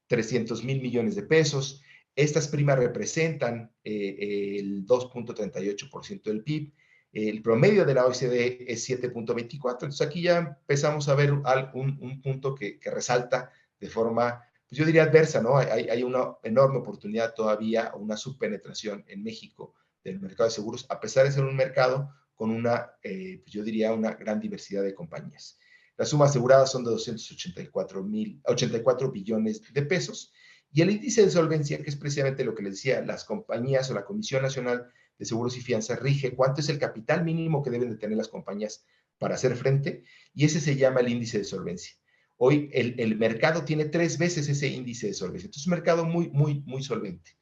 300,000 millones de pesos. Estas primas representan el 2.38% del PIB. El promedio de la OECD es 7.24. Entonces aquí ya empezamos a ver un punto que resalta de forma, pues yo diría adversa, ¿no? Hay una enorme oportunidad todavía, una subpenetración en México del mercado de seguros, a pesar de ser un mercado con pues yo diría una gran diversidad de compañías. Las sumas aseguradas son de 84 billones de pesos. Y el índice de solvencia, que es precisamente lo que les decía, las compañías o la Comisión Nacional de Seguros y Fianzas rige cuánto es el capital mínimo que deben de tener las compañías para hacer frente, y ese se llama el índice de solvencia. Hoy el mercado tiene 3 veces ese índice de solvencia. Entonces, es un mercado muy solvente.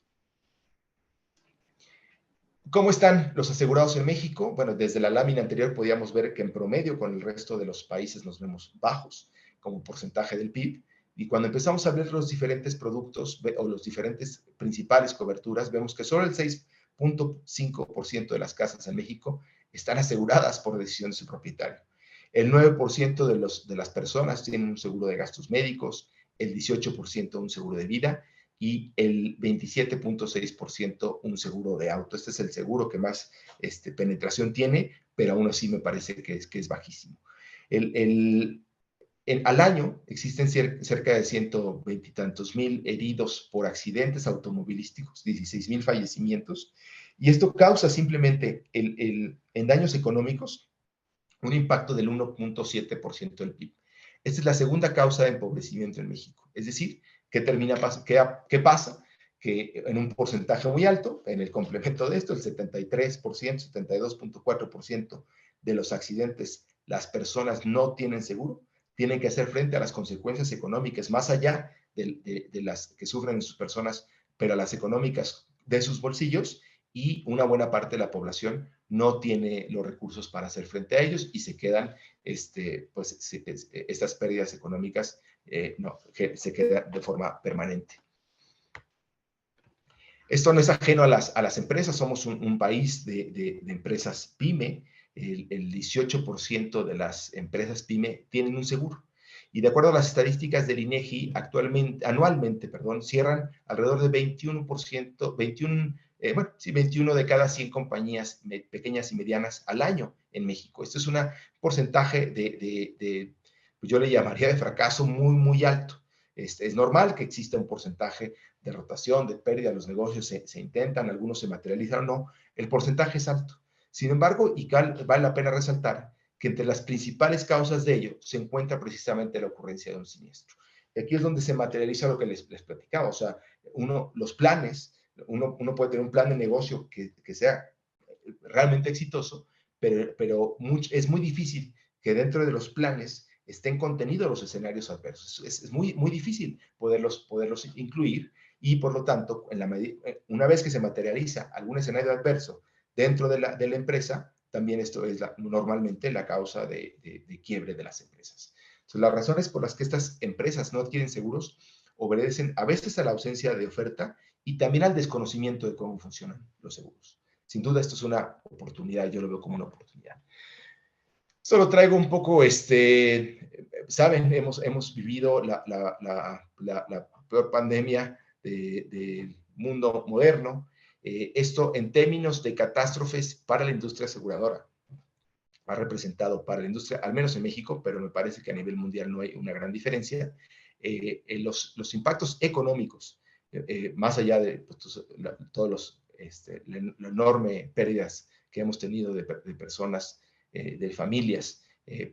¿Cómo están los asegurados en México? Bueno, desde la lámina anterior podíamos ver que en promedio con el resto de los países nos vemos bajos como porcentaje del PIB. Y cuando empezamos a ver los diferentes productos o los diferentes principales coberturas, vemos que solo el 6.5% de las casas en México están aseguradas por decisión de su propietario. El 9% de las personas tienen un seguro de gastos médicos, el 18% un seguro de vida y el 27.6% un seguro de auto. Este es el seguro que más penetración tiene, pero aún así me parece que es bajísimo. Al año existen cerca de 120 y tantos mil heridos por accidentes automovilísticos, 16,000 fallecimientos, y esto causa simplemente en daños económicos un impacto del 1.7% del PIB. Esta es la segunda causa de empobrecimiento en México. Es decir, ¿qué pasa? Que en un porcentaje muy alto, en el complemento de esto, el 73%, 72.4% de los accidentes, las personas no tienen seguro, tienen que hacer frente a las consecuencias económicas, más allá de las que sufren sus personas, pero a las económicas de sus bolsillos, y una buena parte de la población no tiene los recursos para hacer frente a ellos y se quedan, pues, estas pérdidas económicas que se quedan de forma permanente. Esto no es ajeno a las empresas, somos un país de empresas PYME, el 18% de las empresas PYME tienen un seguro. Y de acuerdo a las estadísticas del INEGI, anualmente, cierran alrededor de 21%, 21 de cada 100 compañías pequeñas y medianas al año en México. Esto es un porcentaje pues yo le llamaría de fracaso muy alto. Es normal que exista un porcentaje de rotación, de pérdida, los negocios se intentan, algunos se materializan o no, el porcentaje es alto. Sin embargo, y vale la pena resaltar que entre las principales causas de ello se encuentra precisamente la ocurrencia de un siniestro. Y aquí es donde se materializa lo que les platicaba, o sea, los planes, uno puede tener un plan de negocio que sea realmente exitoso, pero es muy difícil que dentro de los planes estén contenidos los escenarios adversos. Es muy difícil poderlos incluir y por lo tanto, una vez que se materializa algún escenario adverso dentro de la empresa, también esto es normalmente la causa de quiebre de las empresas. Entonces, las razones por las que estas empresas no adquieren seguros obedecen a veces a la ausencia de oferta y también al desconocimiento de cómo funcionan los seguros. Sin duda, esto es una oportunidad, yo lo veo como una oportunidad. Solo traigo un poco, saben, hemos vivido la peor pandemia del mundo moderno. Esto en términos de catástrofes para la industria aseguradora ha representado para la industria, al menos en México, pero me parece que a nivel mundial no hay una gran diferencia, los impactos económicos, más allá de pues, todos los la enorme pérdidas que hemos tenido de personas, de familias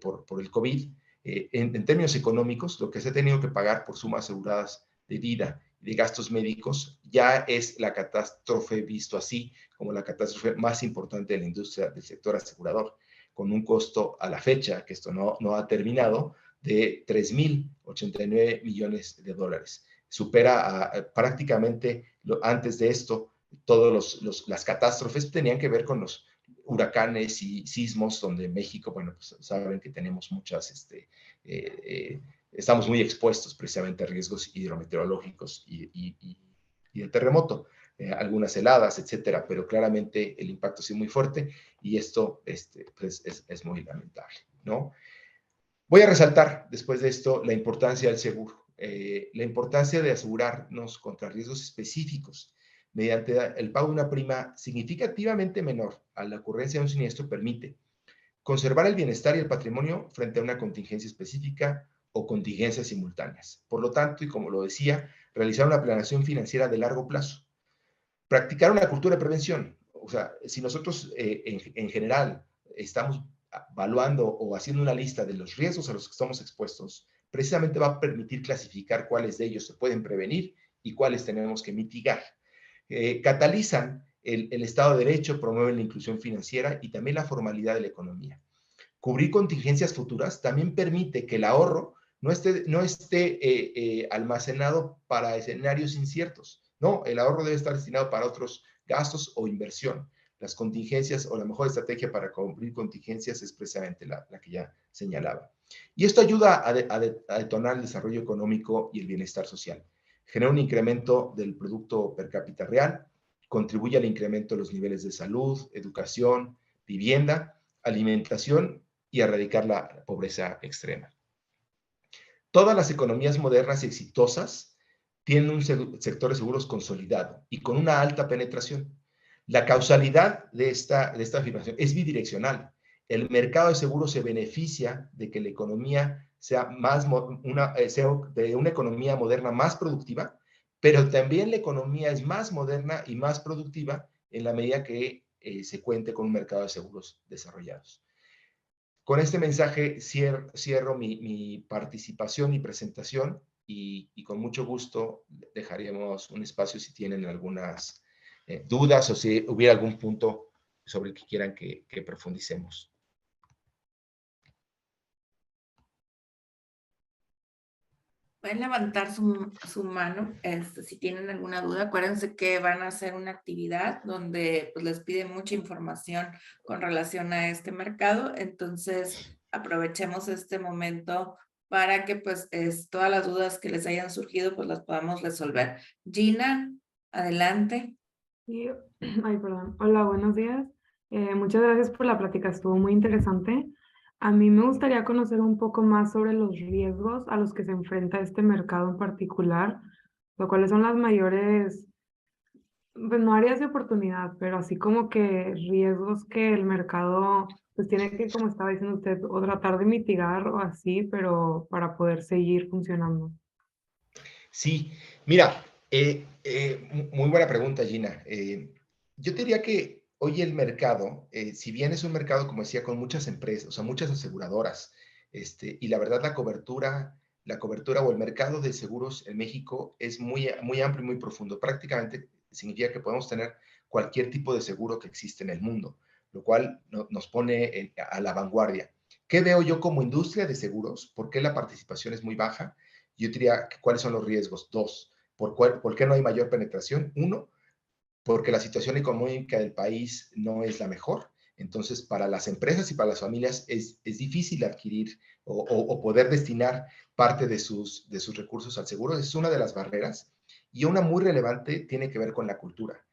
por el COVID. En términos económicos, lo que se ha tenido que pagar por sumas aseguradas de vida y de gastos médicos ya es la catástrofe, visto así, como la catástrofe más importante de la industria del sector asegurador, con un costo a la fecha, que esto no ha terminado, de 3.089 millones de dólares. Supera prácticamente antes de esto, todas las catástrofes tenían que ver con los huracanes y sismos, donde México, bueno, pues saben que tenemos muchas, estamos muy expuestos precisamente a riesgos hidrometeorológicos y de terremoto, algunas heladas, etcétera, pero claramente el impacto ha sido muy fuerte y esto pues es muy lamentable, ¿no? Voy a resaltar después de esto la importancia del seguro, la importancia de asegurarnos contra riesgos específicos mediante el pago de una prima significativamente menor a la ocurrencia de un siniestro permite conservar el bienestar y el patrimonio frente a una contingencia específica o contingencias simultáneas. Por lo tanto, y como lo decía, realizar una planeación financiera de largo plazo. Practicar una cultura de prevención. O sea, si nosotros en general estamos evaluando o haciendo una lista de los riesgos a los que estamos expuestos, precisamente va a permitir clasificar cuáles de ellos se pueden prevenir y cuáles tenemos que mitigar. Catalizan el Estado de Derecho, promueven la inclusión financiera y también la formalidad de la economía. Cubrir contingencias futuras también permite que el ahorro no esté almacenado para escenarios inciertos. No, el ahorro debe estar destinado para otros gastos o inversión. Las contingencias o la mejor estrategia para cubrir contingencias es precisamente la que ya señalaba. Y esto ayuda a detonar el desarrollo económico y el bienestar social. Genera un incremento del Producto Per Cápita Real, contribuye al incremento de los niveles de salud, educación, vivienda, alimentación y erradicar la pobreza extrema. Todas las economías modernas y exitosas tienen un sector de seguros consolidado y con una alta penetración. La causalidad de esta afirmación es bidireccional. El mercado de seguros se beneficia de que la economía sea de una economía moderna más productiva, pero también la economía es más moderna y más productiva en la medida que se cuente con un mercado de seguros desarrollados. Con este mensaje cierro mi participación y presentación y con mucho gusto dejaríamos un espacio si tienen algunas dudas o si hubiera algún punto sobre el que quieran que profundicemos. Pueden levantar su mano si tienen alguna duda. Acuérdense que van a hacer una actividad donde pues, les piden mucha información con relación a este mercado. Entonces, aprovechemos este momento para que pues todas las dudas que les hayan surgido pues las podamos resolver. Gina, adelante. Sí. Ay, perdón. Hola, buenos días. Muchas gracias por la plática, estuvo muy interesante. A mí me gustaría conocer un poco más sobre los riesgos a los que se enfrenta este mercado en particular, lo cuáles son las mayores, pues no áreas de oportunidad, pero así como que riesgos que el mercado pues tiene que, como estaba diciendo usted, o tratar de mitigar o así, pero para poder seguir funcionando. Sí, mira, muy buena pregunta, Gina. Yo te diría que hoy el mercado, si bien es un mercado, como decía, con muchas empresas, o sea, muchas aseguradoras, y la verdad la cobertura o el mercado de seguros en México es muy, muy amplio y muy profundo. Prácticamente significa que podemos tener cualquier tipo de seguro que existe en el mundo, lo cual nos pone a la vanguardia. ¿Qué veo yo como industria de seguros? ¿Por qué la participación es muy baja? Yo diría, ¿cuáles son los riesgos? Dos, ¿por qué no hay mayor penetración? Uno, porque la situación económica del país no es la mejor. Entonces, para las empresas y para las familias es difícil adquirir o poder destinar parte de sus recursos al seguro. Es una de las barreras. Y una muy relevante tiene que ver con la cultura.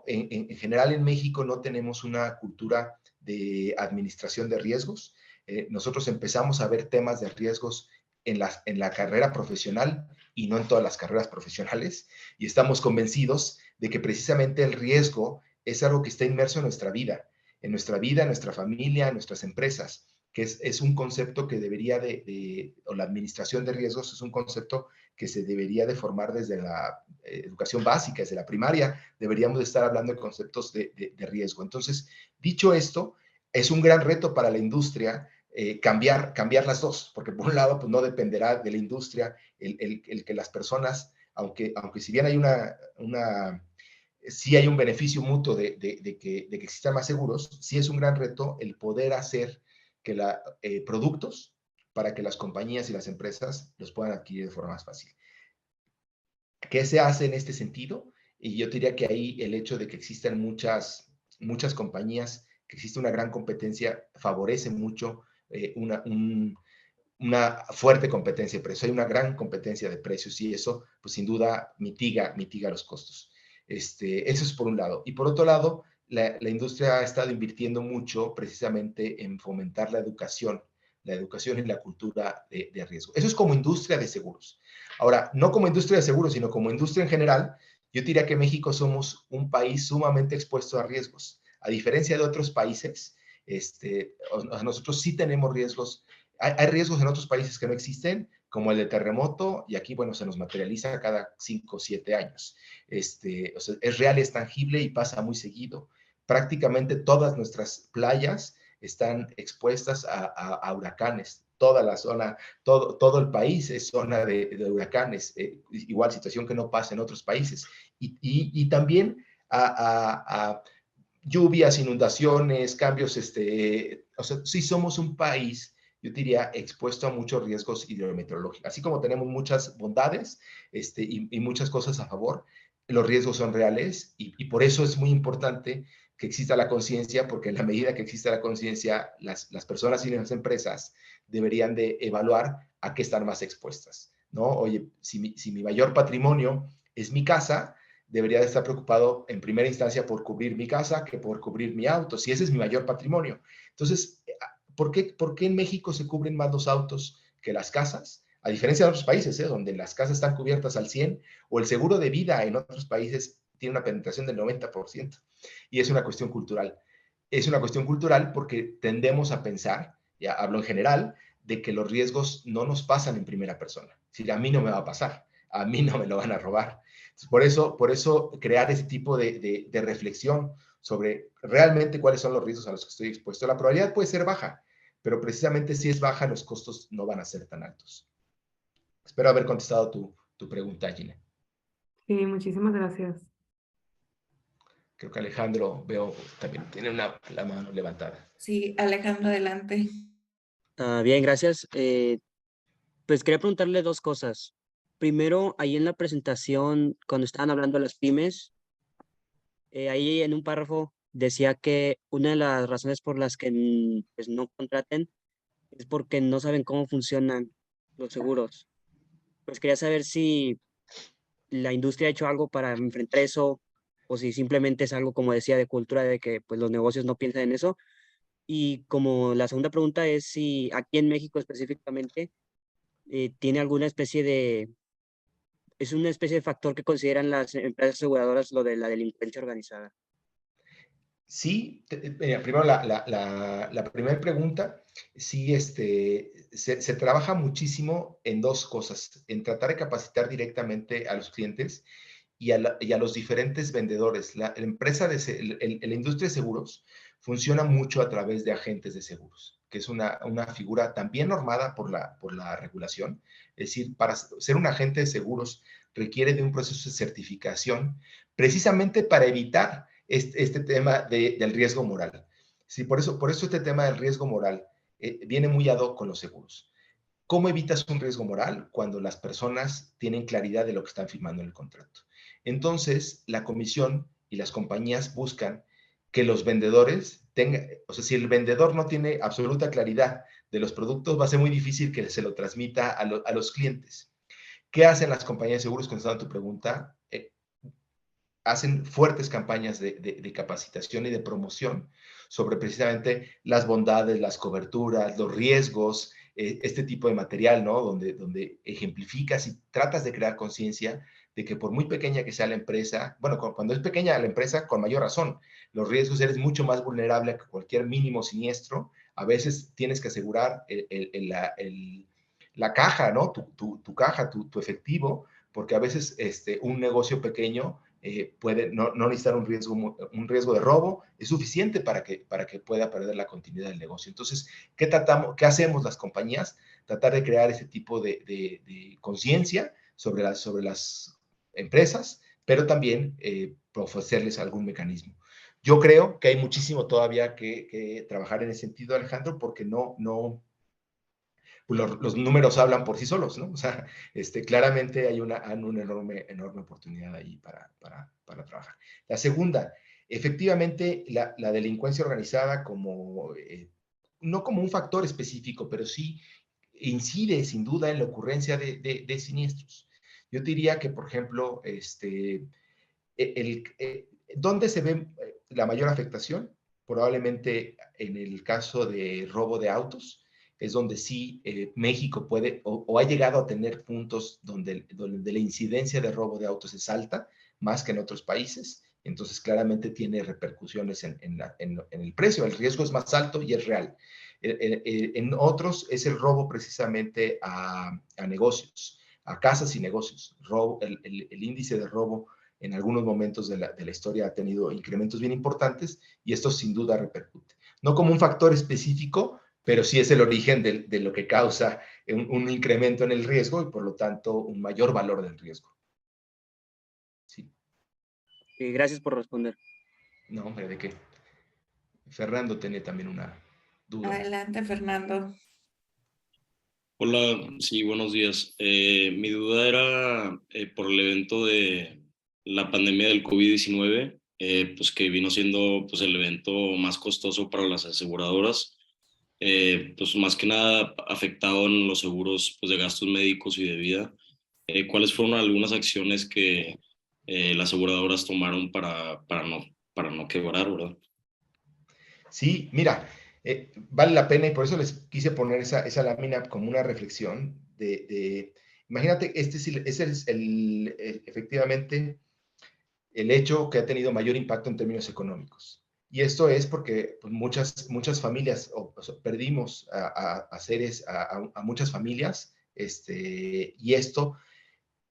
En general en México no tenemos una cultura de administración de riesgos. Nosotros empezamos a ver temas de riesgos en la carrera profesional y no en todas las carreras profesionales. Y estamos convencidos de que precisamente el riesgo es algo que está inmerso en nuestra vida, en nuestra familia, en nuestras empresas, que es un concepto que debería o la administración de riesgos es un concepto que se debería de formar desde la educación básica, desde la primaria, deberíamos de estar hablando de conceptos de riesgo. Entonces, dicho esto, es un gran reto para la industria cambiar las dos, porque por un lado, pues no dependerá de la industria el que las personas, aunque si bien hay sí hay un beneficio mutuo de que existan más seguros, sí es un gran reto el poder hacer que productos para que las compañías y las empresas los puedan adquirir de forma más fácil. ¿Qué se hace en este sentido? Y yo diría que ahí el hecho de que existan muchas compañías, que existe una gran competencia, favorece mucho una fuerte competencia de precios. Hay una gran competencia de precios y eso, pues sin duda, mitiga los costos. Eso es por un lado. Y por otro lado, la industria ha estado invirtiendo mucho precisamente en fomentar la educación y la cultura de riesgo. Eso es como industria de seguros. Ahora, no como industria de seguros, sino como industria en general, yo diría que México somos un país sumamente expuesto a riesgos. A diferencia de otros países, nosotros sí tenemos riesgos. Hay riesgos en otros países que no existen, como el de terremoto, y aquí, bueno, se nos materializa cada 5 o 7 años. O sea, es real, es tangible y pasa muy seguido. Prácticamente todas nuestras playas están expuestas a huracanes. Toda la zona, todo el país es zona de huracanes. Igual situación que no pasa en otros países. Y también a lluvias, inundaciones, cambios, o sea, sí somos un país, yo diría, expuesto a muchos riesgos hidrometeorológicos. Así como tenemos muchas bondades y muchas cosas a favor, los riesgos son reales y por eso es muy importante que exista la conciencia, porque en la medida que exista la conciencia, las personas y las empresas deberían de evaluar a qué están más expuestas, ¿no? Oye, si mi mayor patrimonio es mi casa, debería de estar preocupado en primera instancia por cubrir mi casa que por cubrir mi auto, si ese es mi mayor patrimonio. Entonces, ¿por qué en México se cubren más los autos que las casas? A diferencia de otros países, donde las casas están cubiertas al 100, o el seguro de vida en otros países tiene una penetración del 90%. Y es una cuestión cultural. Es una cuestión cultural porque tendemos a pensar, ya hablo en general, de que los riesgos no nos pasan en primera persona. Es decir, a mí no me va a pasar, a mí no me lo van a robar. Por eso crear ese tipo de reflexión sobre realmente cuáles son los riesgos a los que estoy expuesto. La probabilidad puede ser baja, pero precisamente si es baja, los costos no van a ser tan altos. Espero haber contestado tu pregunta, Gina. Sí, muchísimas gracias. Creo que Alejandro, veo, también tiene la mano levantada. Sí, Alejandro, adelante. Bien, gracias. Pues quería preguntarle dos cosas. Primero, ahí en la presentación, cuando estaban hablando de las pymes, ahí en un párrafo decía que una de las razones por las que pues, no contraten es porque no saben cómo funcionan los seguros. Pues quería saber si la industria ha hecho algo para enfrentar eso o si simplemente es algo, como decía, de cultura de que pues, los negocios no piensan en eso. Y como la segunda pregunta es si aquí en México específicamente tiene alguna especie es una especie de factor que consideran las empresas aseguradoras lo de la delincuencia organizada. Sí, primero la primera pregunta, sí, se trabaja muchísimo en dos cosas, en tratar de capacitar directamente a los clientes y a los diferentes vendedores. La empresa la industria de seguros funciona mucho a través de agentes de seguros, que es una figura también normada por la regulación. Es decir, para ser un agente de seguros requiere de un proceso de certificación precisamente para evitar este tema del riesgo moral. Sí, por eso este tema del riesgo moral viene muy ad hoc con los seguros. ¿Cómo evitas un riesgo moral? Cuando las personas tienen claridad de lo que están firmando en el contrato. Entonces, la comisión y las compañías buscan que los vendedores tengan, o sea, si el vendedor no tiene absoluta claridad de los productos, va a ser muy difícil que se lo transmita a los clientes. ¿Qué hacen las compañías de seguros? Contestando tu pregunta, hacen fuertes campañas de capacitación y de promoción sobre precisamente las bondades, las coberturas, los riesgos, este tipo de material, ¿no? Donde ejemplificas y tratas de crear conciencia de que por muy pequeña que sea la empresa, bueno, cuando es pequeña la empresa, con mayor razón, los riesgos eres mucho más vulnerable a cualquier mínimo siniestro A veces tienes que asegurar la caja, ¿no? Tu caja, tu efectivo, porque a veces un negocio pequeño puede no necesitar un riesgo de robo, es suficiente para que pueda perder la continuidad del negocio. Entonces, ¿qué hacemos las compañías? Tratar de crear ese tipo de conciencia sobre las empresas, pero también ofrecerles algún mecanismo. Yo creo que hay muchísimo todavía que trabajar en ese sentido, Alejandro, porque los números hablan por sí solos, ¿no? O sea, claramente hay una enorme oportunidad ahí para trabajar. La segunda, efectivamente, la delincuencia organizada no como un factor específico, pero sí incide sin duda en la ocurrencia de siniestros. Yo diría que, por ejemplo, ¿dónde se ve la mayor afectación? Probablemente en el caso de robo de autos, es donde sí México puede o ha llegado a tener puntos donde la incidencia de robo de autos es alta, más que en otros países. Entonces, claramente tiene repercusiones en el precio. El riesgo es más alto y es real. En otros es el robo precisamente a negocios, a casas y negocios. El índice de robo en algunos momentos de la historia ha tenido incrementos bien importantes y esto sin duda repercute. No como un factor específico, pero sí es el origen de lo que causa un incremento en el riesgo y por lo tanto un mayor valor del riesgo. Sí. Gracias por responder. No, hombre, ¿de qué? Fernando tiene también una duda. Adelante, Fernando. Hola, sí, buenos días. Mi duda era por el evento de la pandemia del COVID-19, pues que vino siendo pues, el evento más costoso para las aseguradoras, pues más que nada afectado en los seguros pues, de gastos médicos y de vida. ¿Cuáles fueron algunas acciones que las aseguradoras tomaron para no quebrar, verdad? Sí, mira, vale la pena y por eso les quise poner esa lámina como una reflexión imagínate, ese es efectivamente el hecho que ha tenido mayor impacto en términos económicos. Y esto es porque pues, muchas familias perdimos a seres, a muchas familias, y esto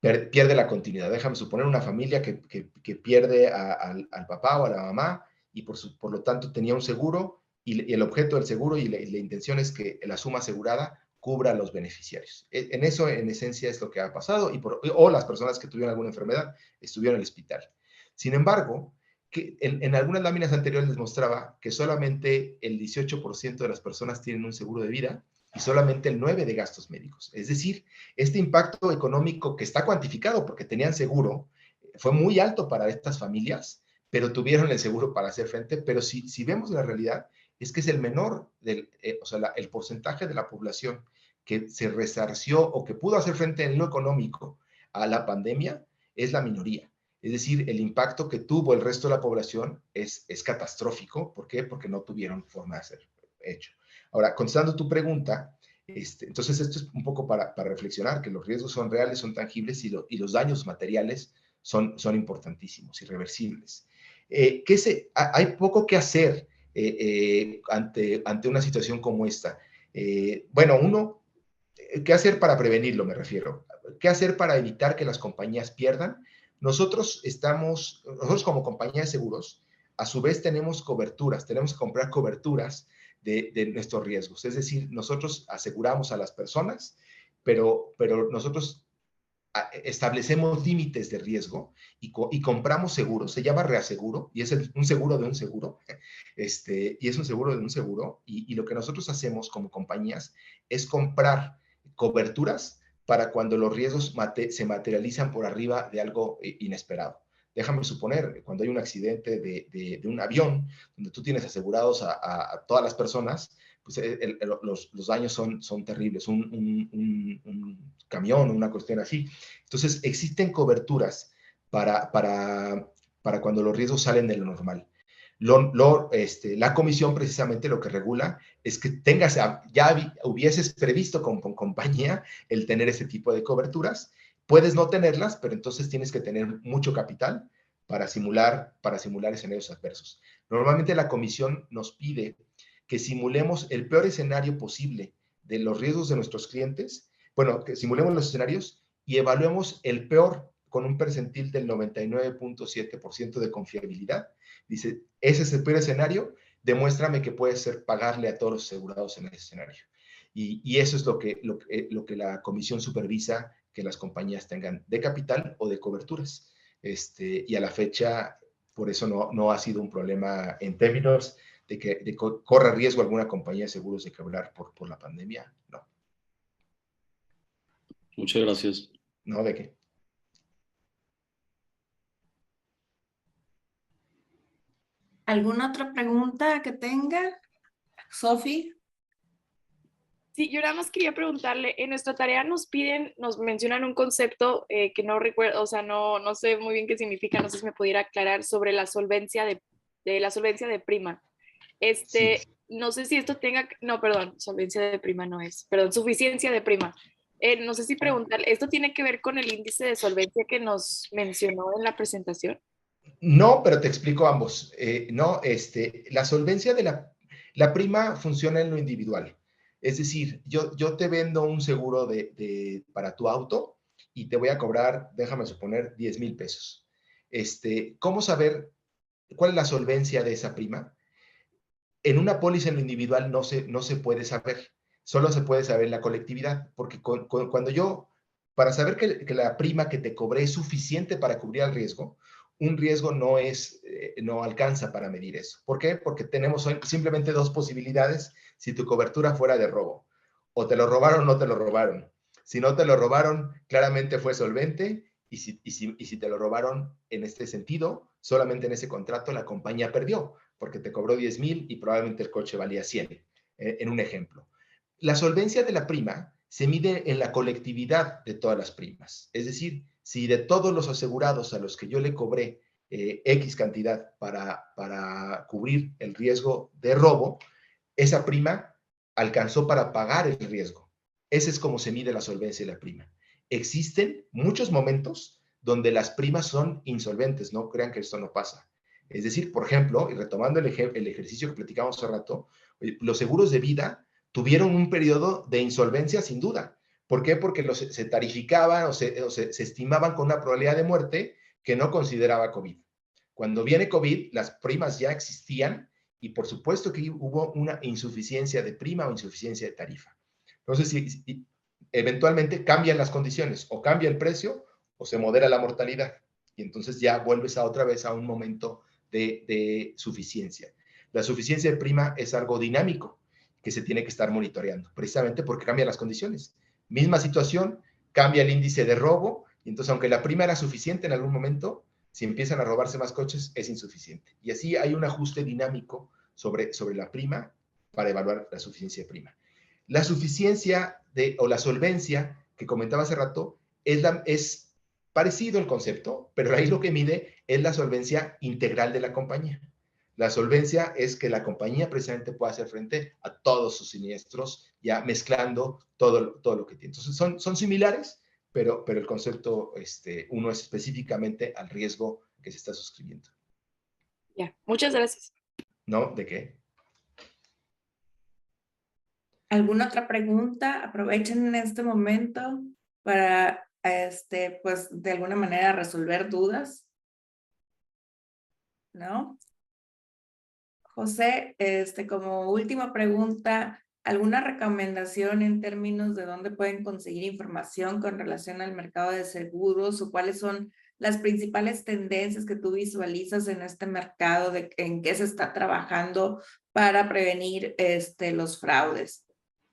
pierde la continuidad. Déjame suponer una familia que pierde al papá o a la mamá y por lo tanto tenía un seguro y el objeto del seguro y la intención es que la suma asegurada cubra a los beneficiarios. En eso, en esencia, es lo que ha pasado o las personas que tuvieron alguna enfermedad estuvieron en el hospital. Sin embargo, en algunas láminas anteriores les mostraba que solamente el 18% de las personas tienen un seguro de vida y solamente el 9% de gastos médicos. Es decir, este impacto económico que está cuantificado porque tenían seguro fue muy alto para estas familias, pero tuvieron el seguro para hacer frente. Pero si vemos la realidad, es que es el menor, o sea, el porcentaje de la población que se resarció o que pudo hacer frente en lo económico a la pandemia es la minoría. Es decir, el impacto que tuvo el resto de la población es catastrófico. ¿Por qué? Porque no tuvieron forma de ser hecho. Ahora, contestando tu pregunta, entonces esto es un poco para reflexionar, que los riesgos son reales, son tangibles y los daños materiales son importantísimos, irreversibles. Hay poco que hacer ante una situación como esta. Bueno, ¿qué hacer para prevenirlo? Me refiero. ¿Qué hacer para evitar que las compañías pierdan? Nosotros como compañía de seguros, a su vez tenemos que comprar coberturas de nuestros riesgos. Es decir, nosotros aseguramos a las personas, pero nosotros establecemos límites de riesgo y compramos seguros. Se llama reaseguro y es un seguro de un seguro. Y es un seguro de un seguro. Y lo que nosotros hacemos como compañías es comprar coberturas para cuando los riesgos se materializan por arriba de algo inesperado. Déjame suponer, cuando hay un accidente de un avión, donde tú tienes asegurados a todas las personas, pues los daños son terribles. Un camión, una cuestión así. Entonces, existen coberturas para cuando los riesgos salen de lo normal. La comisión precisamente lo que regula es que ya hubieses previsto con compañía el tener ese tipo de coberturas. Puedes no tenerlas, pero entonces tienes que tener mucho capital para simular escenarios adversos. Normalmente la comisión nos pide que simulemos el peor escenario posible de los riesgos de nuestros clientes, bueno, que simulemos los escenarios y evaluemos el peor con un percentil del 99.7% de confiabilidad. Dice, ese es el peor escenario, demuéstrame que puede ser pagarle a todos los asegurados en ese escenario. Y eso es lo que la comisión supervisa, que las compañías tengan de capital o de coberturas. Y a la fecha, por eso no ha sido un problema en términos de que corra riesgo alguna compañía de seguros de quebrar por la pandemia. No. Muchas gracias. No, ¿de qué? ¿Alguna otra pregunta que tenga? Sofi. Sí, yo nada más quería preguntarle, en nuestra tarea nos mencionan un concepto que no recuerdo, o sea, no sé muy bien qué significa, no sé si me pudiera aclarar sobre la solvencia de la solvencia de prima. Sí. No sé si esto tenga, no, perdón, solvencia de prima no es, perdón, suficiencia de prima. No sé si preguntarle, ¿esto tiene que ver con el índice de solvencia que nos mencionó en la presentación? No, pero te explico ambos. No, la solvencia de la prima funciona en lo individual. Es decir, yo te vendo un seguro para tu auto y te voy a cobrar, déjame suponer, 10,000 pesos. ¿Cómo saber cuál es la solvencia de esa prima? En una póliza en lo individual no se puede saber, solo se puede saber en la colectividad, porque para saber que la prima que te cobré es suficiente para cubrir el riesgo, un riesgo no alcanza para medir eso. ¿Por qué? Porque tenemos simplemente dos posibilidades si tu cobertura fuera de robo. O te lo robaron o no te lo robaron. Si no te lo robaron, claramente fue solvente, y si te lo robaron en este sentido, solamente en ese contrato la compañía perdió, porque te cobró 10,000 y probablemente el coche valía 100, en un ejemplo. La solvencia de la prima se mide en la colectividad de todas las primas. Es decir, si de todos los asegurados a los que yo le cobré X cantidad para cubrir el riesgo de robo, esa prima alcanzó para pagar el riesgo. Ese es como se mide la solvencia de la prima. Existen muchos momentos donde las primas son insolventes, no crean que esto no pasa. Es decir, por ejemplo, y retomando el ejercicio que platicamos hace rato, los seguros de vida tuvieron un periodo de insolvencia sin duda. ¿Por qué? Porque se tarificaban o se estimaban con una probabilidad de muerte que no consideraba COVID. Cuando viene COVID, las primas ya existían y por supuesto que hubo una insuficiencia de prima o insuficiencia de tarifa. Entonces, eventualmente cambian las condiciones, o cambia el precio o se modera la mortalidad. Y entonces ya vuelves otra vez a un momento de suficiencia. La suficiencia de prima es algo dinámico que se tiene que estar monitoreando, precisamente porque cambian las condiciones. Misma situación, cambia el índice de robo, y entonces aunque la prima era suficiente en algún momento, si empiezan a robarse más coches, es insuficiente. Y así hay un ajuste dinámico sobre la prima para evaluar la suficiencia de prima. La suficiencia o la solvencia que comentaba hace rato es parecido el concepto, pero ahí lo que mide es la solvencia integral de la compañía. La solvencia es que la compañía precisamente pueda hacer frente a todos sus siniestros, ya mezclando todo lo que tiene. Entonces son similares, pero el concepto, uno es específicamente al riesgo que se está suscribiendo. Ya, muchas gracias. ¿No? ¿De qué? ¿Alguna otra pregunta? Aprovechen en este momento para, pues, de alguna manera resolver dudas. ¿No? José, como última pregunta, ¿alguna recomendación en términos de dónde pueden conseguir información con relación al mercado de seguros o cuáles son las principales tendencias que tú visualizas en este mercado, en qué se está trabajando para prevenir los fraudes?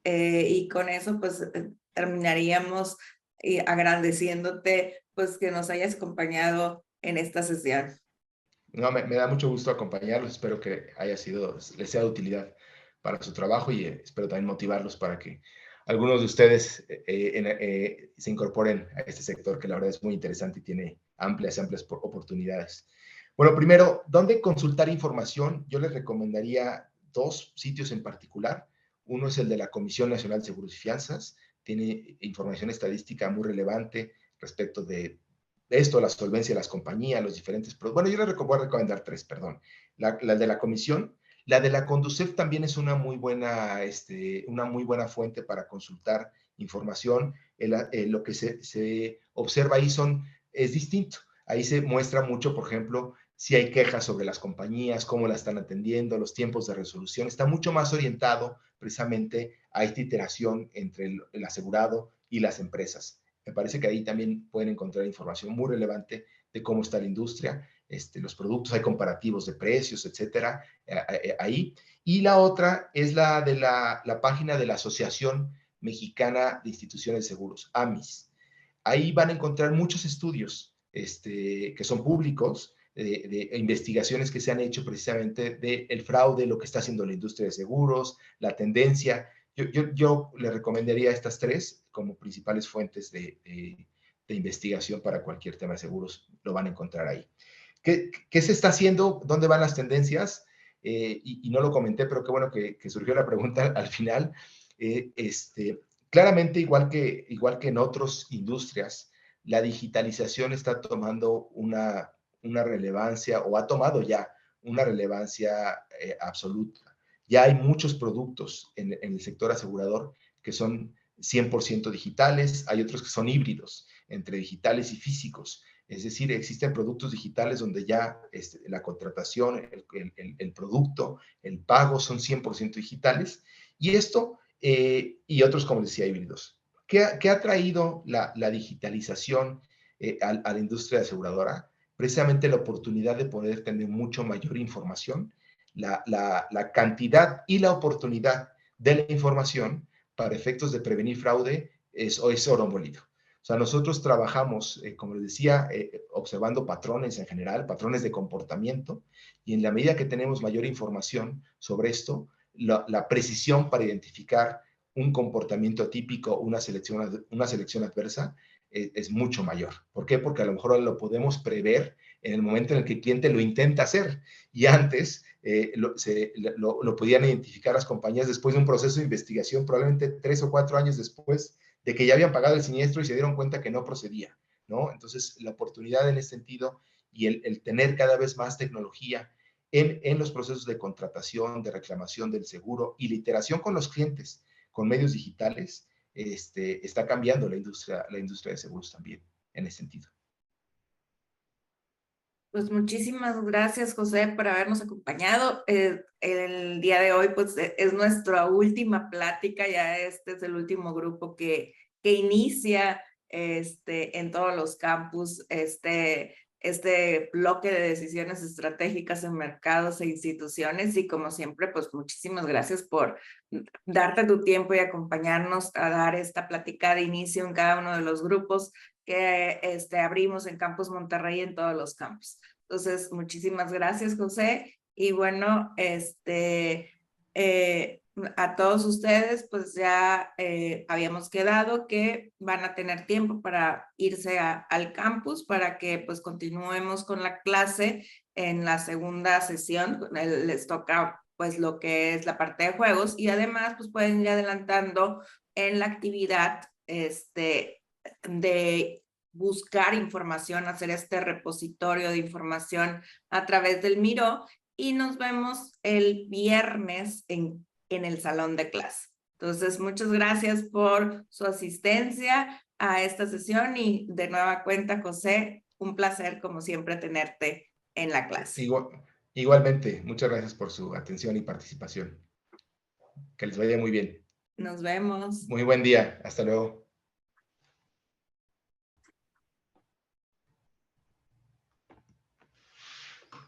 Y con eso, pues, terminaríamos agradeciéndote, pues, que nos hayas acompañado en esta sesión. No, me da mucho gusto acompañarlos. Espero que les sea de utilidad para su trabajo y espero también motivarlos para que algunos de ustedes se incorporen a este sector que la verdad es muy interesante y tiene amplias oportunidades. Bueno, primero, ¿dónde consultar información? Yo les recomendaría dos sitios en particular. Uno es el de la Comisión Nacional de Seguros y Fianzas. Tiene información estadística muy relevante respecto de esto, la solvencia de las compañías, los diferentes productos. Bueno, yo les voy a recomendar tres, perdón. La de la comisión, La de la Conducef también es una muy buena fuente para consultar información. Lo que se observa ahí es distinto. Ahí se muestra mucho, por ejemplo, si hay quejas sobre las compañías, cómo la están atendiendo, los tiempos de resolución. Está mucho más orientado precisamente a esta iteración entre el asegurado y las empresas. Me parece que ahí también pueden encontrar información muy relevante de cómo está la industria, los productos, hay comparativos de precios, etcétera, ahí. Y la otra es la de la página de la Asociación Mexicana de Instituciones de Seguros, AMIS. Ahí van a encontrar muchos estudios que son públicos, de investigaciones que se han hecho precisamente del fraude, lo que está haciendo la industria de seguros, la tendencia. Yo le recomendaría estas tres como principales fuentes de investigación para cualquier tema de seguros. Lo van a encontrar ahí. ¿Qué se está haciendo? ¿Dónde van las tendencias? Y no lo comenté, pero qué bueno que surgió la pregunta al final. Claramente, igual que en otras industrias, la digitalización está tomando una relevancia, o ha tomado ya una relevancia absoluta. Ya hay muchos productos en el sector asegurador que son 100% digitales, hay otros que son híbridos, entre digitales y físicos. Es decir, existen productos digitales donde ya la contratación, el producto, el pago son 100% digitales. Y esto, y otros, como decía, híbridos. ¿Qué ha traído la digitalización a la industria aseguradora? Precisamente la oportunidad de poder tener mucho mayor información, la cantidad y la oportunidad de la información para efectos de prevenir fraude es oro molido. O sea, nosotros trabajamos, como les decía, observando patrones en general, patrones de comportamiento, y en la medida que tenemos mayor información sobre esto, la precisión para identificar un comportamiento atípico, una selección adversa, es mucho mayor. ¿Por qué? Porque a lo mejor lo podemos prever en el momento en el que el cliente lo intenta hacer, y antes lo podían identificar las compañías después de un proceso de investigación, probablemente 3 o 4 años después de que ya habían pagado el siniestro y se dieron cuenta que no procedía, ¿no? Entonces, la oportunidad en ese sentido y el tener cada vez más tecnología en los procesos de contratación, de reclamación del seguro y la iteración con los clientes, con medios digitales, está cambiando la industria de seguros también en ese sentido. Pues muchísimas gracias, José, por habernos acompañado. El día de hoy, pues, es nuestra última plática, ya este es el último grupo que inicia en todos los campus este bloque de decisiones estratégicas en mercados e instituciones, y como siempre, pues muchísimas gracias por darte tu tiempo y acompañarnos a dar esta plática de inicio en cada uno de los grupos que abrimos en Campus Monterrey, en todos los campus. Entonces, muchísimas gracias, José. Y bueno, a todos ustedes, pues ya habíamos quedado que van a tener tiempo para irse al campus para que pues continuemos con la clase en la segunda sesión. Les toca pues lo que es la parte de juegos, y además pues pueden ir adelantando en la actividad de buscar información, hacer este repositorio de información a través del Miro, y nos vemos el viernes en el salón de clase. Entonces, muchas gracias por su asistencia a esta sesión, y de nueva cuenta, José, un placer como siempre tenerte en la clase. Igualmente, muchas gracias por su atención y participación. Que les vaya muy bien. Nos vemos. Muy buen día. Hasta luego.